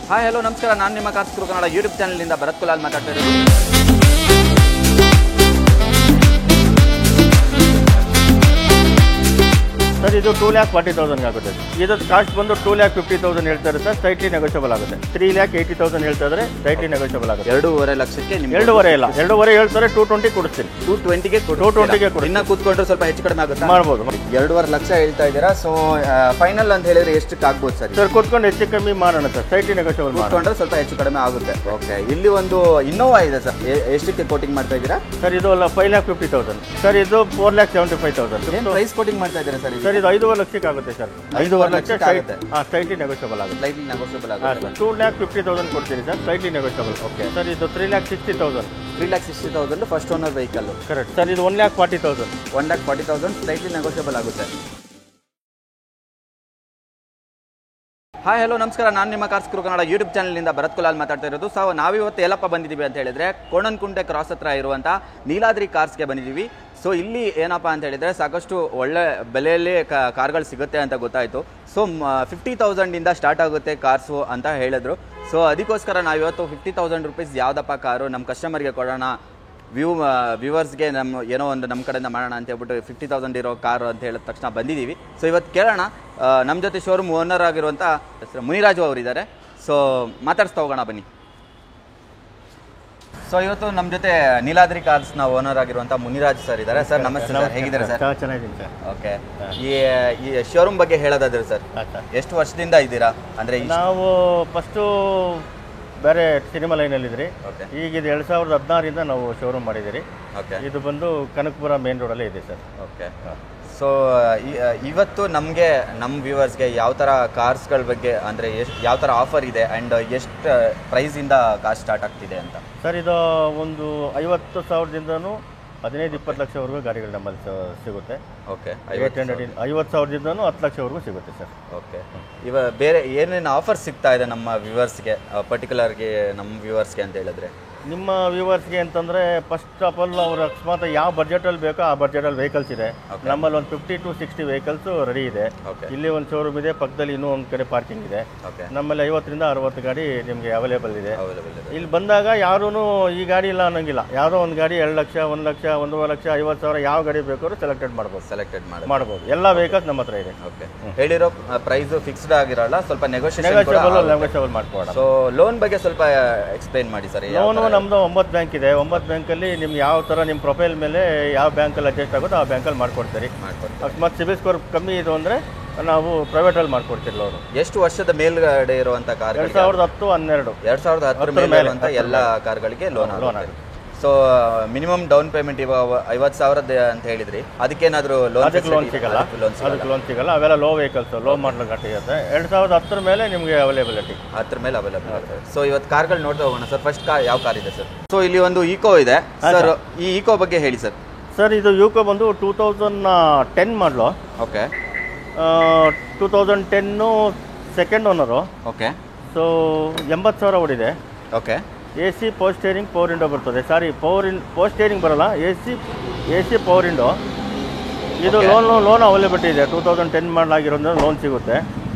Hi hello ನಮಸ್ಕಾರ, ನಾನು ನಿಮ್ಮ ಕಾರ್ಸ್ ಗುರು ಕನ್ನಡ ಯೂಟ್ಯೂಬ್ ಚಾನಲ್ನಿಂದ ಭರತ್ ಕುಲಾಲ್ ಮಾತಾಡ್ತಾ ಇರೋದು. ಸರ್ ಇದು 2,40,000 ಆಗುತ್ತೆ. ಇದರ ಕಾಸ್ಟ್ ಬಂದು 2,50,000 ಹೇಳ್ತಾರೆ ಸರ್, ಸ್ಲೈಟ್ಲಿ ನೆಗೋಷಿಯಬಲ್ ಆಗುತ್ತೆ. 3,80,000 ಹೇಳ್ತಾ ಇದ್ರೆ ಸ್ಲೈಟ್ಲಿ ನೆಗೋಷಿಯಬಲ್ ಆಗುತ್ತೆ. 2.5 ಲಕ್ಷಕ್ಕೆ ನಿಮ್ಗೆ 2.5 ಇಲ್ಲ, 2.5 ಹೇಳ್ತಾರೆ, 220 ಕೊಡ್ತೀನಿ. 220ಗೆ 220ಗೆ ಕೊಡಿ. ಇನ್ನ ಕೂತ್ಕೊಂಡ್ರೆ ಸ್ವಲ್ಪ ಹೆಚ್ಚು ಕಡಿಮೆ ಆಗುತ್ತೆ, ಮಾಡ್ಬೋದು. 2.5 ಲಕ್ಷ ಹೇಳ್ತಾ ಇದ್ದೀರಾ. ಸೊ ಫೈನಲ್ ಅಂತ ಹೇಳಿದ್ರೆ ಎಷ್ಟಕ್ಕೆ ಆಗ್ಬೋದು ಸರ್? ಸರ್ ಕೂತ್ಕೊಂಡು ಹೆಚ್ಚು ಕಮ್ಮಿ ಮಾಡೋಣ ಸರ್, ಸ್ಲೈಟ್ಲಿ ನೆಗೋಷಿಯಬಲ್ ಕೂತ್ಕೊಂಡ್ರೆ ಸ್ವಲ್ಪ ಹೆಚ್ಚು ಕಡಿಮೆ ಆಗುತ್ತೆ. ಓಕೆ, ಇಲ್ಲಿ ಒಂದು ಇನ್ನೋವಾ ಇದೆ ಸರ್, ಎಷ್ಟಕ್ಕೆ ಕೋಟಿಂಗ್ ಮಾಡ್ತಾ ಇದ್ದೀರಾ ಸರ್? ಇದು 5,50,000 ಸರ್, ಇದು 4,75,000. ಏನು ಪ್ರೈಸ್ ಕೋಟಿಂಗ್ ಮಾಡ್ತಾ ಇದ್ದೀರಾ ಸರ್? ಸರ್ ಇದು 5.5 ಲಕ್ಷಕ್ಕೆ ಆಗುತ್ತೆ ಸರ್. 5.5 ಲಕ್ಷ ಆಗುತ್ತೆ. ಸ್ಲೈಟ್ಲಿ ನೆಗೋಷಿಯಬಲ್ ಆಗುತ್ತೆ. ಸ್ಲೈಟ್ಲಿ ನೆಗೋಷಿಯಬಲ್ ಆಗುತ್ತೆ. 2,50,000 ಕೊಡ್ತೀನಿ sir, slightly negotiable. Okay sir, ಇದು 3,60,000. 3,60,000 first owner vehicle. Correct sir. ಇದು 1,40,000. 1,40,000 ಸ್ಲೈಟ್ಲಿ ನೆಗೋಷಿಯಬಲ್ ಆಗುತ್ತೆ. ಹಾಯ್ ಹಲೋ ನಮಸ್ಕಾರ, ನಾನು ನಿಮ್ಮ ಕಾರ್ಸ್ ಗುರು ಕನ್ನಡ ಯೂಟ್ಯೂಬ್ ಚಾನಲ್ನಿಂದ ಭರತ್ ಕುಲಾಲ್ ಮಾತಾಡ್ತಾ ಇರೋದು. ಸೊ ನಾವಿವತ್ತು ಎಲ್ಲಪ್ಪ ಬಂದಿದ್ದೀವಿ ಅಂತ ಹೇಳಿದ್ರೆ ಕೋಣನಕುಂಟೆ ಕ್ರಾಸ್ ಹತ್ರ ಇರುವಂಥ ನೀಲಾದ್ರಿ ಕಾರ್ಸ್ಗೆ ಬಂದಿದ್ದೀವಿ. ಸೊ ಇಲ್ಲಿ ಏನಪ್ಪ ಅಂತ ಹೇಳಿದರೆ ಸಾಕಷ್ಟು ಒಳ್ಳೆ ಬೆಲೆಯಲ್ಲಿ ಕಾರ್ಗಳು ಸಿಗುತ್ತೆ ಅಂತ ಗೊತ್ತಾಯಿತು. ಸೊ 50,000 ಸ್ಟಾರ್ಟ್ ಆಗುತ್ತೆ ಕಾರ್ಸು ಅಂತ ಹೇಳಿದ್ರು. ಸೊ ಅದಕ್ಕೋಸ್ಕರ ನಾವಿವತ್ತು 50,000 ರುಪೀಸ್ ಯಾವುದಪ್ಪ ಕಾರು ನಮ್ಮ ಕಸ್ಟಮರ್ಗೆ ಕೊಡೋಣ, ವ್ಯೂವರ್ಸ್ಗೆ ಏನೋ ಒಂದು ನಮ್ಮ ಕಡೆಯಿಂದ ಮಾಡೋಣ ಅಂತ ಹೇಳ್ಬಿಟ್ಟು 50,000 ಇರೋ ಕಾರು ಅಂತ ಹೇಳಿದ ತಕ್ಷಣ ಬಂದಿದ್ದೀವಿ. ಸೊ ಇವತ್ತು ಕೇಳೋಣ, ನಮ್ಮ ಜೊತೆ ಶೋರೂಮ್ ಓನರ್ ಆಗಿರುವಂಥ ಮುನಿರಾಜು ಅವರಿದ್ದಾರೆ. ಸೊ ಮಾತಾಡ್ಸ್ತಾ ಹೋಗೋಣ ಬನ್ನಿ. ಸೊ ಇವತ್ತು ನಮ್ಮ ಜೊತೆ ನೀಲಾದ್ರಿ ಕಾರ್ಸ್ನ ಓನರ್ ಆಗಿರುವಂಥ ಮುನಿರಾಜ್ ಸರ್ ಇದ್ದಾರೆ. ಸರ್ ನಮಸ್ತೆ ಸರ್, ಹೇಗಿದ್ದಾರೆ ಸರ್? ಚೆನ್ನಾಗಿದ್ದೀನಿ ಸರ್. ಓಕೆ, ಈ ಶೋರೂಮ್ ಬಗ್ಗೆ ಹೇಳೋದಾದ್ರೆ ಸರ್, ಎಷ್ಟು ವರ್ಷದಿಂದ ಇದ್ದೀರಾ? ಅಂದರೆ ನಾವು ಫಸ್ಟು ಬೇರೆ ಸಿನಿಮಾ ಲೈನಲ್ಲಿದ್ರಿ. ಈಗ ಇದು 2016 ನಾವು ಶೋರೂಮ್ ಮಾಡಿದ್ದೀರಿ. ಇದು ಬಂದು ಕನಕಪುರ ಮೇನ್ ರೋಡಲ್ಲೇ ಇದೆ ಸರ್. ಓಕೆ, ಸೊ ಇವತ್ತು ನಮಗೆ ನಮ್ಮ ವ್ಯೂವರ್ಸ್ಗೆ ಯಾವ ಥರ ಕಾರ್ಸ್ಗಳ ಬಗ್ಗೆ ಅಂದರೆ ಯಾವ ಥರ ಆಫರ್ ಇದೆ ಆ್ಯಂಡ್ ಎಷ್ಟು ಪ್ರೈಸಿಂದ ಕಾರ್ ಸ್ಟಾರ್ಟ್ ಆಗ್ತಿದೆ ಅಂತ? ಸರ್ ಇದು ಒಂದು 50,000ದಿಂದನೂ 15-20 ಲಕ್ಷವರೆಗೂ ಗಾಡಿಗಳು ನಮ್ಮಲ್ಲಿ ಸಿಗುತ್ತೆ. ಓಕೆ, 50,000ದಿಂದನೂ 10 ಲಕ್ಷವರೆಗೂ ಸಿಗುತ್ತೆ ಸರ್. ಓಕೆ, ಬೇರೆ ಏನೇನು ಆಫರ್ ಸಿಗ್ತಾ ಇದೆ ನಮ್ಮ ವ್ಯೂವರ್ಸ್ಗೆ, ಪರ್ಟಿಕ್ಯುಲರ್ಗೆ ನಮ್ಮ ವ್ಯೂವರ್ಸ್ಗೆ ಅಂತ ಹೇಳಿದ್ರೆ? ನಿಮ್ಮ ವ್ಯೂವರ್ಸ್ಗೆ ಅಂತಂದರೆ ಫಸ್ಟ್ ಆಫ್ ಆಲ್ ಅವ್ರು ಅಕಸ್ಮಾತ್ ಯಾವ ಬಜೆಟಲ್ಲಿ ಬೇಕೋ ಆ ಬಜೆಟಲ್ಲಿ ವೆಹಿಕಲ್ಸ್ ಇದೆ. ನಮ್ಮಲ್ಲಿ ಒಂದು 50 to 60 ವೆಹಿಕಲ್ಸು ರೆಡಿ ಇದೆ. ಇಲ್ಲಿ ಒಂದು ಶೋರೂಮ್ ಇದೆ, ಪಕ್ಕದಲ್ಲಿ ಇನ್ನೂ ಒಂದು ಕಡೆ ಪಾರ್ಕಿಂಗ್ ಇದೆ. ನಮ್ಮಲ್ಲಿ 50ರಿಂದ 60 ಗಾಡಿ ನಿಮಗೆ ಅವೈಲೇಬಲ್ ಇದೆ. ಇಲ್ಲಿ ಬಂದಾಗ ಯಾರೂ ಈ ಗಾಡಿ ಇಲ್ಲ ಅನ್ನೋಂಗಿಲ್ಲ. ಯಾವುದೋ ಒಂದು ಗಾಡಿ 2 ಲಕ್ಷ, 1 ಲಕ್ಷ, 1.5 ಲಕ್ಷ, 50,000 ಯಾವ ಗಾಡಿ ಬೇಕಾದ್ರೂ ಸೆಲೆಕ್ಟ್ ಮಾಡ್ಬೋದು. ಎಲ್ಲ ವೆಹಿಕಲ್ಸ್ ನಮ್ಮ ಹತ್ರ ಇದೆ. ಓಕೆ, ಹೇಳಿರೋ ಪ್ರೈಸ್ ಫಿಕ್ಸ್ಡ್ ಆಗಿರಲ್ಲ, ಸ್ವಲ್ಪ ನೆಗೋಷಿಯೇಬಲ್ ಮಾಡ್ಕೊಳ್ಳೋಣ. ಸೊ ಲೋನ್ ಬಗ್ಗೆ ಸ್ವಲ್ಪ ಎಕ್ಸ್ಪ್ಲೈನ್ ಮಾಡಿ ಸರ್. ಲೋನು ನಮ್ಮದು 9 ಬ್ಯಾಂಕ್ ಇದೆ. 9 ಬ್ಯಾಂಕಲ್ಲಿ ನಿಮ್ಗೆ ಯಾವ ಥರ ನಿಮ್ಮ ಪ್ರೊಫೈಲ್ ಮೇಲೆ ಯಾವ ಬ್ಯಾಂಕಲ್ಲಿ ಅಡ್ಜಸ್ಟ್ ಆಗುತ್ತೋ ಆ ಬ್ಯಾಂಕಲ್ಲಿ ಮಾಡ್ಕೊಡ್ತೀರಿ. ಅಕಸ್ಮಾತ್ ಸಿಬಿಲ್ ಸ್ಕೋರ್ ಕಮ್ಮಿ ಇದು ಅಂದರೆ ನಾವು ಪ್ರೈವೇಟಲ್ಲಿ ಮಾಡ್ಕೊಡ್ತೀವಿ ಲೋನು. ಎಷ್ಟು ವರ್ಷದ ಮೇಲ್ಗಡೆ ಇರುವಂಥ ಕಾರ್? 2010-12. 2010 ಮೇಲೆ ಇರುವಂಥ ಎಲ್ಲ ಕಾರ್ಗಳಿಗೆ ಲೋನ್ ಆಗುತ್ತೆ. ಸೊ ಮಿನಿಮಮ್ ಡೌನ್ ಪೇಮೆಂಟ್ ಇವಾಗ 50,000 ಅಂತ ಹೇಳಿದ್ರಿ, ಅದಕ್ಕೇನಾದರೂ ಲೋನ್ ಸಿಗಲ್ಲ? ಅದಕ್ಕೆ ಲೋನ್ ಸಿಗಲ್ಲ. ಅವೆಲ್ಲ ಲೋ ವೆಹಿಕಲ್ಸ್, ಲೋ ಮಾಡಲ್ ಗಾಡಿ ಇರುತ್ತೆ. 2010 ಮೇಲೆ ನಿಮಗೆ ಅವೈಲೇಬಿಲಿಟಿ 10 ಮೇಲೆ ಅವೈಲೇಬಲ್ ಆಗುತ್ತೆ. ಸೊ ಇವತ್ತು ಕಾರ್ಗಳು ನೋಡ್ತಾ ಹೋಗೋಣ ಸರ್. ಫಸ್ಟ್ ಯಾವ ಕಾರ್ ಇದೆ ಸರ್? ಸೊ ಇಲ್ಲಿ ಒಂದು ಈಕೋ ಇದೆ ಸರ್, ಈ ಈಕೋ ಬಗ್ಗೆ ಹೇಳಿ ಸರ್. ಸರ್ ಇದು ಯೂಕೋ ಬಂದು 2010 ಮಾಡಲು. Okay, 2010 second owner. Okay, so 80,000 ಓಡಿದೆ. Okay, AC power steering, power window ಬರ್ತದೆ. ಸಾರಿ, ಪವರ್ ಸ್ಟೇರಿಂಗ್ ಬರೋಲ್ಲ, AC ಪವರ್ ವಿಂಡೋ. ಇದು ಲೋನ್ ಅವೈಲೇಬಿಲಿಟಿ ಇದೆ. 2010 ಮಾಡಲಾಗಿರೋದ್ರಿಂದ ಲೋನ್ ಸಿಗುತ್ತೆ.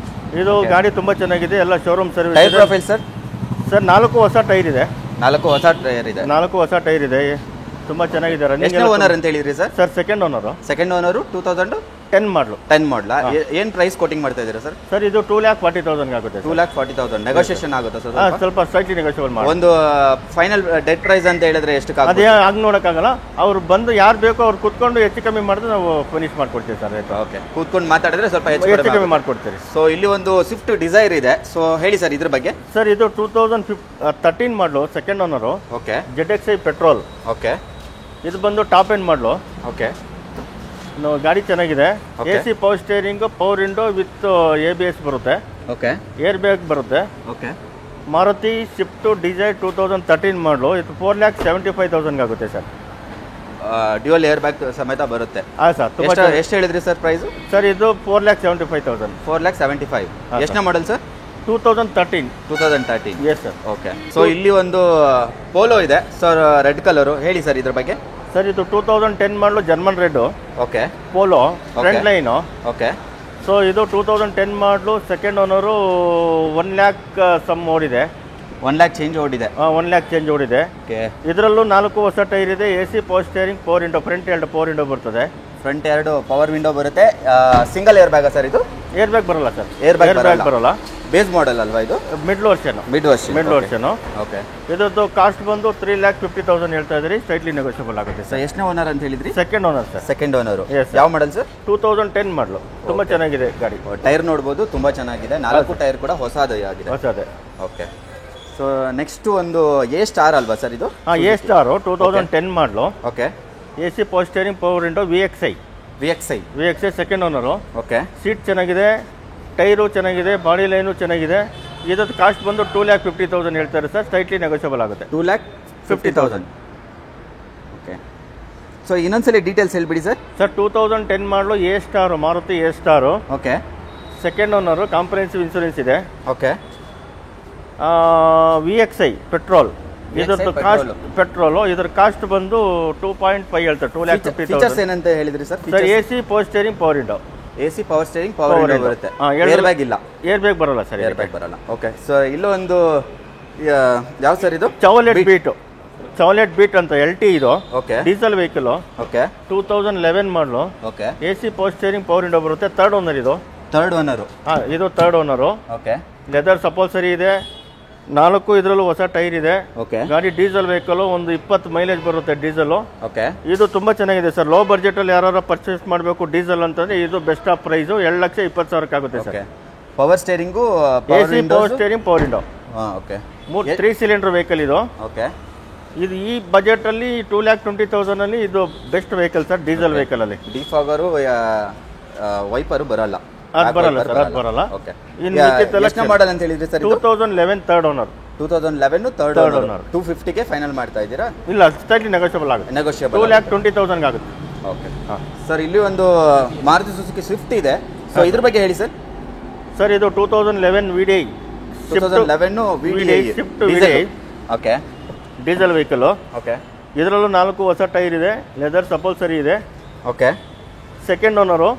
ಇದು ಗಾಡಿ ತುಂಬ ಚೆನ್ನಾಗಿದೆ, ಎಲ್ಲ showroom service. Tyre profile sir? Sir 4 ಹೊಸ ಟೈರ್ ಇದೆ. 4 ಹೊಸ ಟೈರ್ ಇದೆ. 4 ಹೊಸ ಟೈರ್ ಇದೆ, ತುಂಬ ಚೆನ್ನಾಗಿದೆ. ಎಷ್ಟು ಓನರ್ ಅಂತ ಹೇಳಿದ್ರಿ ಸರ್? Sir second owner. 2010 ಮಾಡಲು. 10 ಮಾಡಲ. ಏನು ಪ್ರೈಸ್ ಕೋಟಿಂಗ್ ಮಾಡ್ತಾ ಇದ್ದೀರಾ ಸರ್? ಸರ್ ಇದು 2,40,000 ಆಗುತ್ತೆ. 2,40,000 ನೆಗೋಷಿಯೇಷನ್ ಆಗುತ್ತೆ ಸರ್? ಸ್ವಲ್ಪ ಸ್ಲೈಟ್ಲಿ ನೆಗೋಷಿಯಬಲ್ ಮಾಡಿ. ಒಂದು ಫೈನಲ್ ಡೆಡ್ ಪ್ರೈಸ್ ಅಂತ ಹೇಳಿದ್ರೆ ಎಷ್ಟು? ಅದೇ ಆಗ ನೋಡೋಕ್ಕಾಗಲ್ಲ. ಅವ್ರು ಬಂದು ಯಾರು ಬೇಕೋ ಅವ್ರು ಕೂತ್ಕೊಂಡು ಹೆಚ್ಚು ಕಮ್ಮಿ ಮಾಡಿದ್ರೆ ನಾವು ಫಿನಿಶ್ ಮಾಡ್ಕೊಡ್ತೀವಿ ಸರ್. ಓಕೆ, ಕೂತ್ಕೊಂಡು ಮಾತಾಡಿದ್ರೆ ಸ್ವಲ್ಪ ಹೆಚ್ಚು ಕಮ್ಮಿ ಮಾಡ್ಕೊಡ್ತೀವಿ. ಸೊ ಇಲ್ಲಿ ಒಂದು ಸ್ವಿಫ್ಟ್ ಡಿಸೈರ್ ಇದೆ. ಸೊ ಹೇಳಿ ಸರ್ ಇದ್ರ ಬಗ್ಗೆ. ಸರ್ ಇದು 2013 ಮಾಡಲು, second owner. Okay, ZXi petrol. Okay, ಇದು ಬಂದು ಟಾಪ್ ಎಂಡ್ ಮಾಡಲು. ಓಕೆ, ಗಾಡಿ ಚೆನ್ನಾಗಿದೆ. AC power steering, power window with ABS ಬರುತ್ತೆ. ಓಕೆ, ಏರ್ ಬ್ಯಾಗ್ ಬರುತ್ತೆ. ಓಕೆ, ಮಾರುತಿ ಸ್ವಿಫ್ಟ್ ಡಿಸೈರ್ 2013 ಮಾಡಲು. ಇದು 4,75,000 ಆಗುತ್ತೆ ಸರ್. ಡ್ಯುಯಲ್ ಏರ್ ಬ್ಯಾಗ್ ಸಮೇತ ಬರುತ್ತೆ. ಹಾಂ ಸರ್. ಎಷ್ಟು ಹೇಳಿದ್ರಿ ಸರ್ ಪ್ರೈಸ್? ಸರ್ ಇದು 4,75,000. 4,75,000. ಎಷ್ಟನೇ model sir? 2013. Yes sir. Okay, so ಇಲ್ಲಿ ಒಂದು ಪೋಲೋ ಇದೆ ಸರ್, ರೆಡ್ ಕಲರು. ಹೇಳಿ ಸರ್ ಇದ್ರ ಬಗ್ಗೆ. ಸರ್ ಇದು 2010 ಮಾಡಲು, German red. Okay, polo front line. Okay, so ಇದು 2010 ಮಾಡಲು ಸೆಕೆಂಡ್ ಓನರು 1 ಲ್ಯಾಕ್ ಸಮ್ ಓಡಿದೆ. 1 ಲ್ಯಾಕ್ ಚೇಂಜ್ ಓಡಿದೆ. 1 ಲ್ಯಾಕ್ ಚೇಂಜ್ ಓಡಿದೆ. ಓಕೆ. ಇದರಲ್ಲೂ 4 ಹೊಸ ಟೈರ್ ಇದೆ. AC power steering, power window, front 2 power window ಬರ್ತದೆ. ಫ್ರಂಟ್ 2 ಪವರ್ ವಿಂಡೋ ಬರುತ್ತೆ. ಸಿಂಗಲ್ ಏರ್ ಬ್ಯಾಗ ಸರ್ ಇದು? ಏರ್ ಬ್ಯಾಗ್ ಬರಲ್ಲ ಸರ್. ಏರ್ ಬ್ಯಾಗ್ ಬರಲ್ಲ. ಬೇಸ್ ಮಾಡೆಲ್ ಅಲ್ವಾ ಇದು? Mid version. ಓಕೆ. ಇದರದ್ದು ಕಾಸ್ಟ್ ಬಂದು 3,50,000 ಹೇಳ್ತಾ ಇದ್ರಿ. ಸ್ಲೈಟ್ಲಿ ನೆಗೋಷಿಯಬಲ್ ಆಗುತ್ತೆ ಸರ್. ಎಷ್ಟನೇ ಓನರ್ ಅಂತ ಹೇಳಿದ್ರಿ? Second owner sir. Second owner. Yes, sir. ಯಾವ ಮಾಡೆಲ್ ಸರ್? 2010 ಮಾಡಲು. ತುಂಬಾ ಚೆನ್ನಾಗಿದೆ ಗಾಡಿ. ಟೈರ್ ನೋಡ್ಬೋದು, ತುಂಬಾ ಚೆನ್ನಾಗಿದೆ. 4 ಟೈರ್ ಕೂಡ ಹೊಸದೇ ಆಗಿದೆ. ಹೊಸದೇ. ಓಕೆ. ಸೊ ನೆಕ್ಸ್ಟ್ ಒಂದು ಎ ಸ್ಟಾರ್ ಅಲ್ವಾ ಸರ್ ಇದು? ಎ ಸ್ಟಾರ್ 2010 ಮಾಡಲು. Okay. AC power steering, power window, VXI second owner. Okay. Seat ಚೆನ್ನಾಗಿದೆ, ಟೈರು ಚೆನ್ನಾಗಿದೆ, ಬಾಡಿ ಲೈನು ಚೆನ್ನಾಗಿದೆ. ಇದಕ್ಕೆ ಕಾಸ್ಟ್ ಬಂದು 2,50,000 ಹೇಳ್ತಾರೆ ಸರ್. ಸ್ಲೈಟ್ಲಿ ನೆಗೋಷಿಯಬಲ್ ಆಗುತ್ತೆ. 2,50,000. ಓಕೆ. ಸೊ ಇನ್ನೊಂದ್ಸಲಿ ಡೀಟೇಲ್ಸ್ ಹೇಳ್ಬಿಡಿ ಸರ್. ಸರ್ 2010 ಮಾಡಲು A star, Maruti A star. Okay. Second owner, comprehensive insurance ಇದೆ. ಓಕೆ. VXI petrol. ಇದರದ್ದು ಕಾಸ್ಟ್ ಪೆಟ್ರೋಲು. ಇದರ ಕಾಸ್ಟ್ ಬಂದು 2.5 ಹೇಳ್ತಾರೆ. 2,50,000. ಫೀಚರ್ಸ್ ಏನಂತ ಹೇಳಿದ್ರಿ sir? Sir AC power steering, power window. AC power steering, power window ಬರುತ್ತೆ. ಏರ್ ಬ್ಯಾಗ್ ಇಲ್ಲ? ಏರ್ ಬ್ಯಾಗ್ ಬರಲ್ಲ ಸರ್. ಏರ್ ಬ್ಯಾಗ್ ಬರಲ್ಲ. ಓಕೆ. ಸೊ ಇಲ್ಲೂ ಒಂದು ಯಾವ ಸರ್ ಇದು? ಚವಲೆಟ್ ಬೀಟ್ ಅಂತ LT ಇದು. ಓಕೆ. Diesel vehicle. ಓಕೆ. 2011 ಮಾಡಲು. Okay. AC power steering, power window ಬರುತ್ತೆ. ಥರ್ಡ್ ಓನರ್ ಇದು. Third owner. ಇದು ಥರ್ಡ್ ಓನರು. ಓಕೆ. ಲೆದರ್ ಸಪೋಲ್ಸರಿ ಇದೆ. 4 ಇದರಲ್ಲೂ ಹೊಸ ಟೈರ್ ಇದೆ. ಓಕೆ. ಗಾಡಿ ಡೀಸೆಲ್ ವೆಹಿಕಲ್. ಒಂದು 20 ಮೈಲೇಜ್ ಬರುತ್ತೆ ಡೀಸೆಲ್. ಓಕೆ. ಇದು ತುಂಬಾ ಚೆನ್ನಾಗಿದೆ ಸರ್. ಲೋ ಬಜೆಟ್ ಅಲ್ಲಿ ಯಾರು ಪರ್ಚೇಸ್ ಮಾಡಬೇಕು ಡೀಸೆಲ್ ಅಂತಂದ್ರೆ ಇದು ಬೆಸ್ಟ್ ಆಫ್ ಪ್ರೈಸ್. 2,20,000 ಆಗುತ್ತೆ sir. Power steering, AC power steering, power window. Okay. 3 cylinder vehicle ಇದು. ಓಕೆ. ಇದು ಈ ಬಜೆಟ್ ಅಲ್ಲಿ 2,20,000 ಅಲ್ಲಿ ಇದು best vehicle sir. Diesel vehicle ಅಲ್ಲಿ ಡಿಫಾಗರು, ವೈಪರು ಬರಲ್ಲ. ಅದು ಬರಲ್ಲ ಸರ್. ಅದು ಬರಲ್ಲ. ಓಕೆ. ಇನ್ನು ಎಷ್ಟು ಮಾಡೆಲ್ ಅಂತ ಹೇಳಿದ್ರಿ sir? 2011 third owner. 2011 third owner. 250ಗೆ ಫೈನಲ್ ಮಾಡ್ತಾ ಇದ್ದೀರಾ? ಇಲ್ಲ, ಸ್ಲೈಟ್ಲಿ ನೆಗೋಷಿಯಬಲ್ ಆಗುತ್ತೆ. 2,20,000 ಆಗುತ್ತೆ. ಓಕೆ. ಸರ್ ಇಲ್ಲಿ ಒಂದು ಮಾರುತಿ ಸುಜುಕಿ ಸ್ವಿಫ್ಟ್ ಇದೆ. ಸೊ ಇದ್ರ ಬಗ್ಗೆ ಹೇಳಿ ಸರ್. ಸರ್ ಇದು 2011 VDI. 2011 VDI Swift VDI. Okay. Diesel vehicle. Okay. ಇದರಲ್ಲೂ 4 ಹೊಸ ಟೈರ್ ಇದೆ. ಲೆದರ್ ಸಪೋಲ್ಸರಿ ಇದೆ. Okay. Second owner.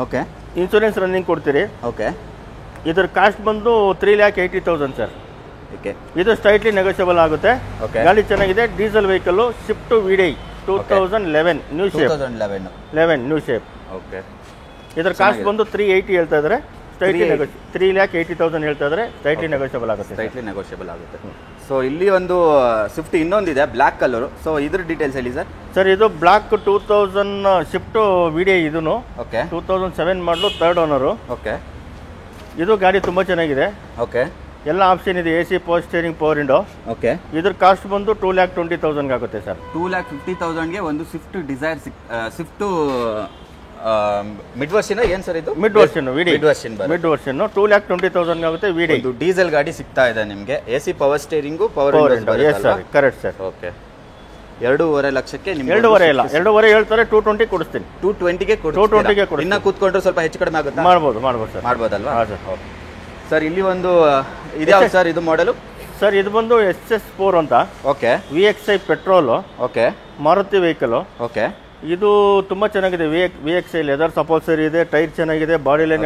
Okay. Insurance running ಕೊಡ್ತೀರಿ. ಓಕೆ. ಇದರ ಕಾಸ್ಟ್ ಬಂದು 3,80,000 ಸರ್. ಓಕೆ. ಇದು ಸ್ಲೈಟ್ಲಿ ನೆಗೋಷಿಯಬಲ್ ಆಗುತ್ತೆ. ಓಕೆ. ಗಾಡಿ ಚೆನ್ನಾಗಿದೆ. Diesel vehicle. Swift VDI 2011 new shape. 11 new shape. Okay. ಇದರ ಕಾಸ್ಟ್ ಬಂದು 380 ಹೇಳ್ತಾ ಇದ್ದಾರೆ. ಸ್ಲೈಟ್ಲಿ 3,80,000 ಹೇಳ್ತಾ ಇದ್ದಾರೆ. ಸ್ಲೈಟ್ಲಿ ನೆಗೋಷಿಯಬಲ್ ಆಗುತ್ತೆ. ಸ್ಲೈಟ್ಲಿ ನೆಗೋಷಿಯಬಲ್ ಆಗುತ್ತೆ. ಸೊ ಇಲ್ಲಿ ಒಂದು ಸ್ವಿಫ್ಟ್ ಇನ್ನೊಂದಿದೆ ಬ್ಲ್ಯಾಕ್ ಕಲರ್. ಸೊ ಇದ್ರ ಡೀಟೇಲ್ಸ್ ಹೇಳಿ ಸರ್. ಸರ್ ಇದು ಬ್ಲಾಕ್ 2000 ಸ್ವಿಫ್ಟ್ VDI. ಇದನ್ನು ಓಕೆ. 2007 ಮಾಡಲು ಥರ್ಡ್ ಓನರು. ಓಕೆ. ಇದು ಗಾಡಿ ತುಂಬ ಚೆನ್ನಾಗಿದೆ. ಓಕೆ. ಎಲ್ಲ ಆಪ್ಷನ್ ಇದೆ. AC power steering, power window. Okay. ಇದ್ರ ಕಾಸ್ಟ್ ಬಂದು 2,20,000 ಆಗುತ್ತೆ ಸರ್. 2,50,000ಗೆ ಒಂದು Swift Dzire Swift mid version ಏನು ಸರ್ ಇದು? Mid version VDI. Mid version 2,20,000 ಆಗುತ್ತೆ. VDI ಇದು ಡೀಸೆಲ್ ಗಾಡಿ ಸಿಗ್ತಾ ಇದೆ ನಿಮಗೆ. AC power steering, power window. Yes sir, correct sir. Okay. 2.5 ಲಕ್ಷಕ್ಕೆ ನಿಮಗೆ 2.5 ಇಲ್ಲ, 2.5 ಹೇಳ್ತಾರೆ. 220 ಕೊಡಿಸ್ತೀನಿ. 220ಗೆ 220ಗೆ ಕೊಡಿ. ಇನ್ನ ಕೂತ್ಕೊಂಡ್ರೆ ಸ್ವಲ್ಪ ಹೆಚ್ಚು ಕಡಿಮೆ ಆಗುತ್ತೆ. ಮಾಡ್ಬೋದು ಸರ್. ಮಾಡ್ಬೋದಲ್ವಾ? ಹಾಂ ಸರ್. ಸರ್ ಇಲ್ಲಿ ಒಂದು ಇದ್ಯಾವ ಸರ್ ಇದು ಮಾಡೆಲು? ಸರ್ ಇದು ಬಂದು SS4 ಅಂತ. Okay. VXI petrol. Okay. Maruti vehicle. Okay. ಇದು ತುಂಬಾ ಚೆನ್ನಾಗಿದೆ. VXI ಲೆದರ್ ಸಪೋಲ್ಸರಿ ಇದೆ. ಟೈರ್ ಚೆನ್ನಾಗಿದೆ. ಬಾಡಿ ಲೈನ್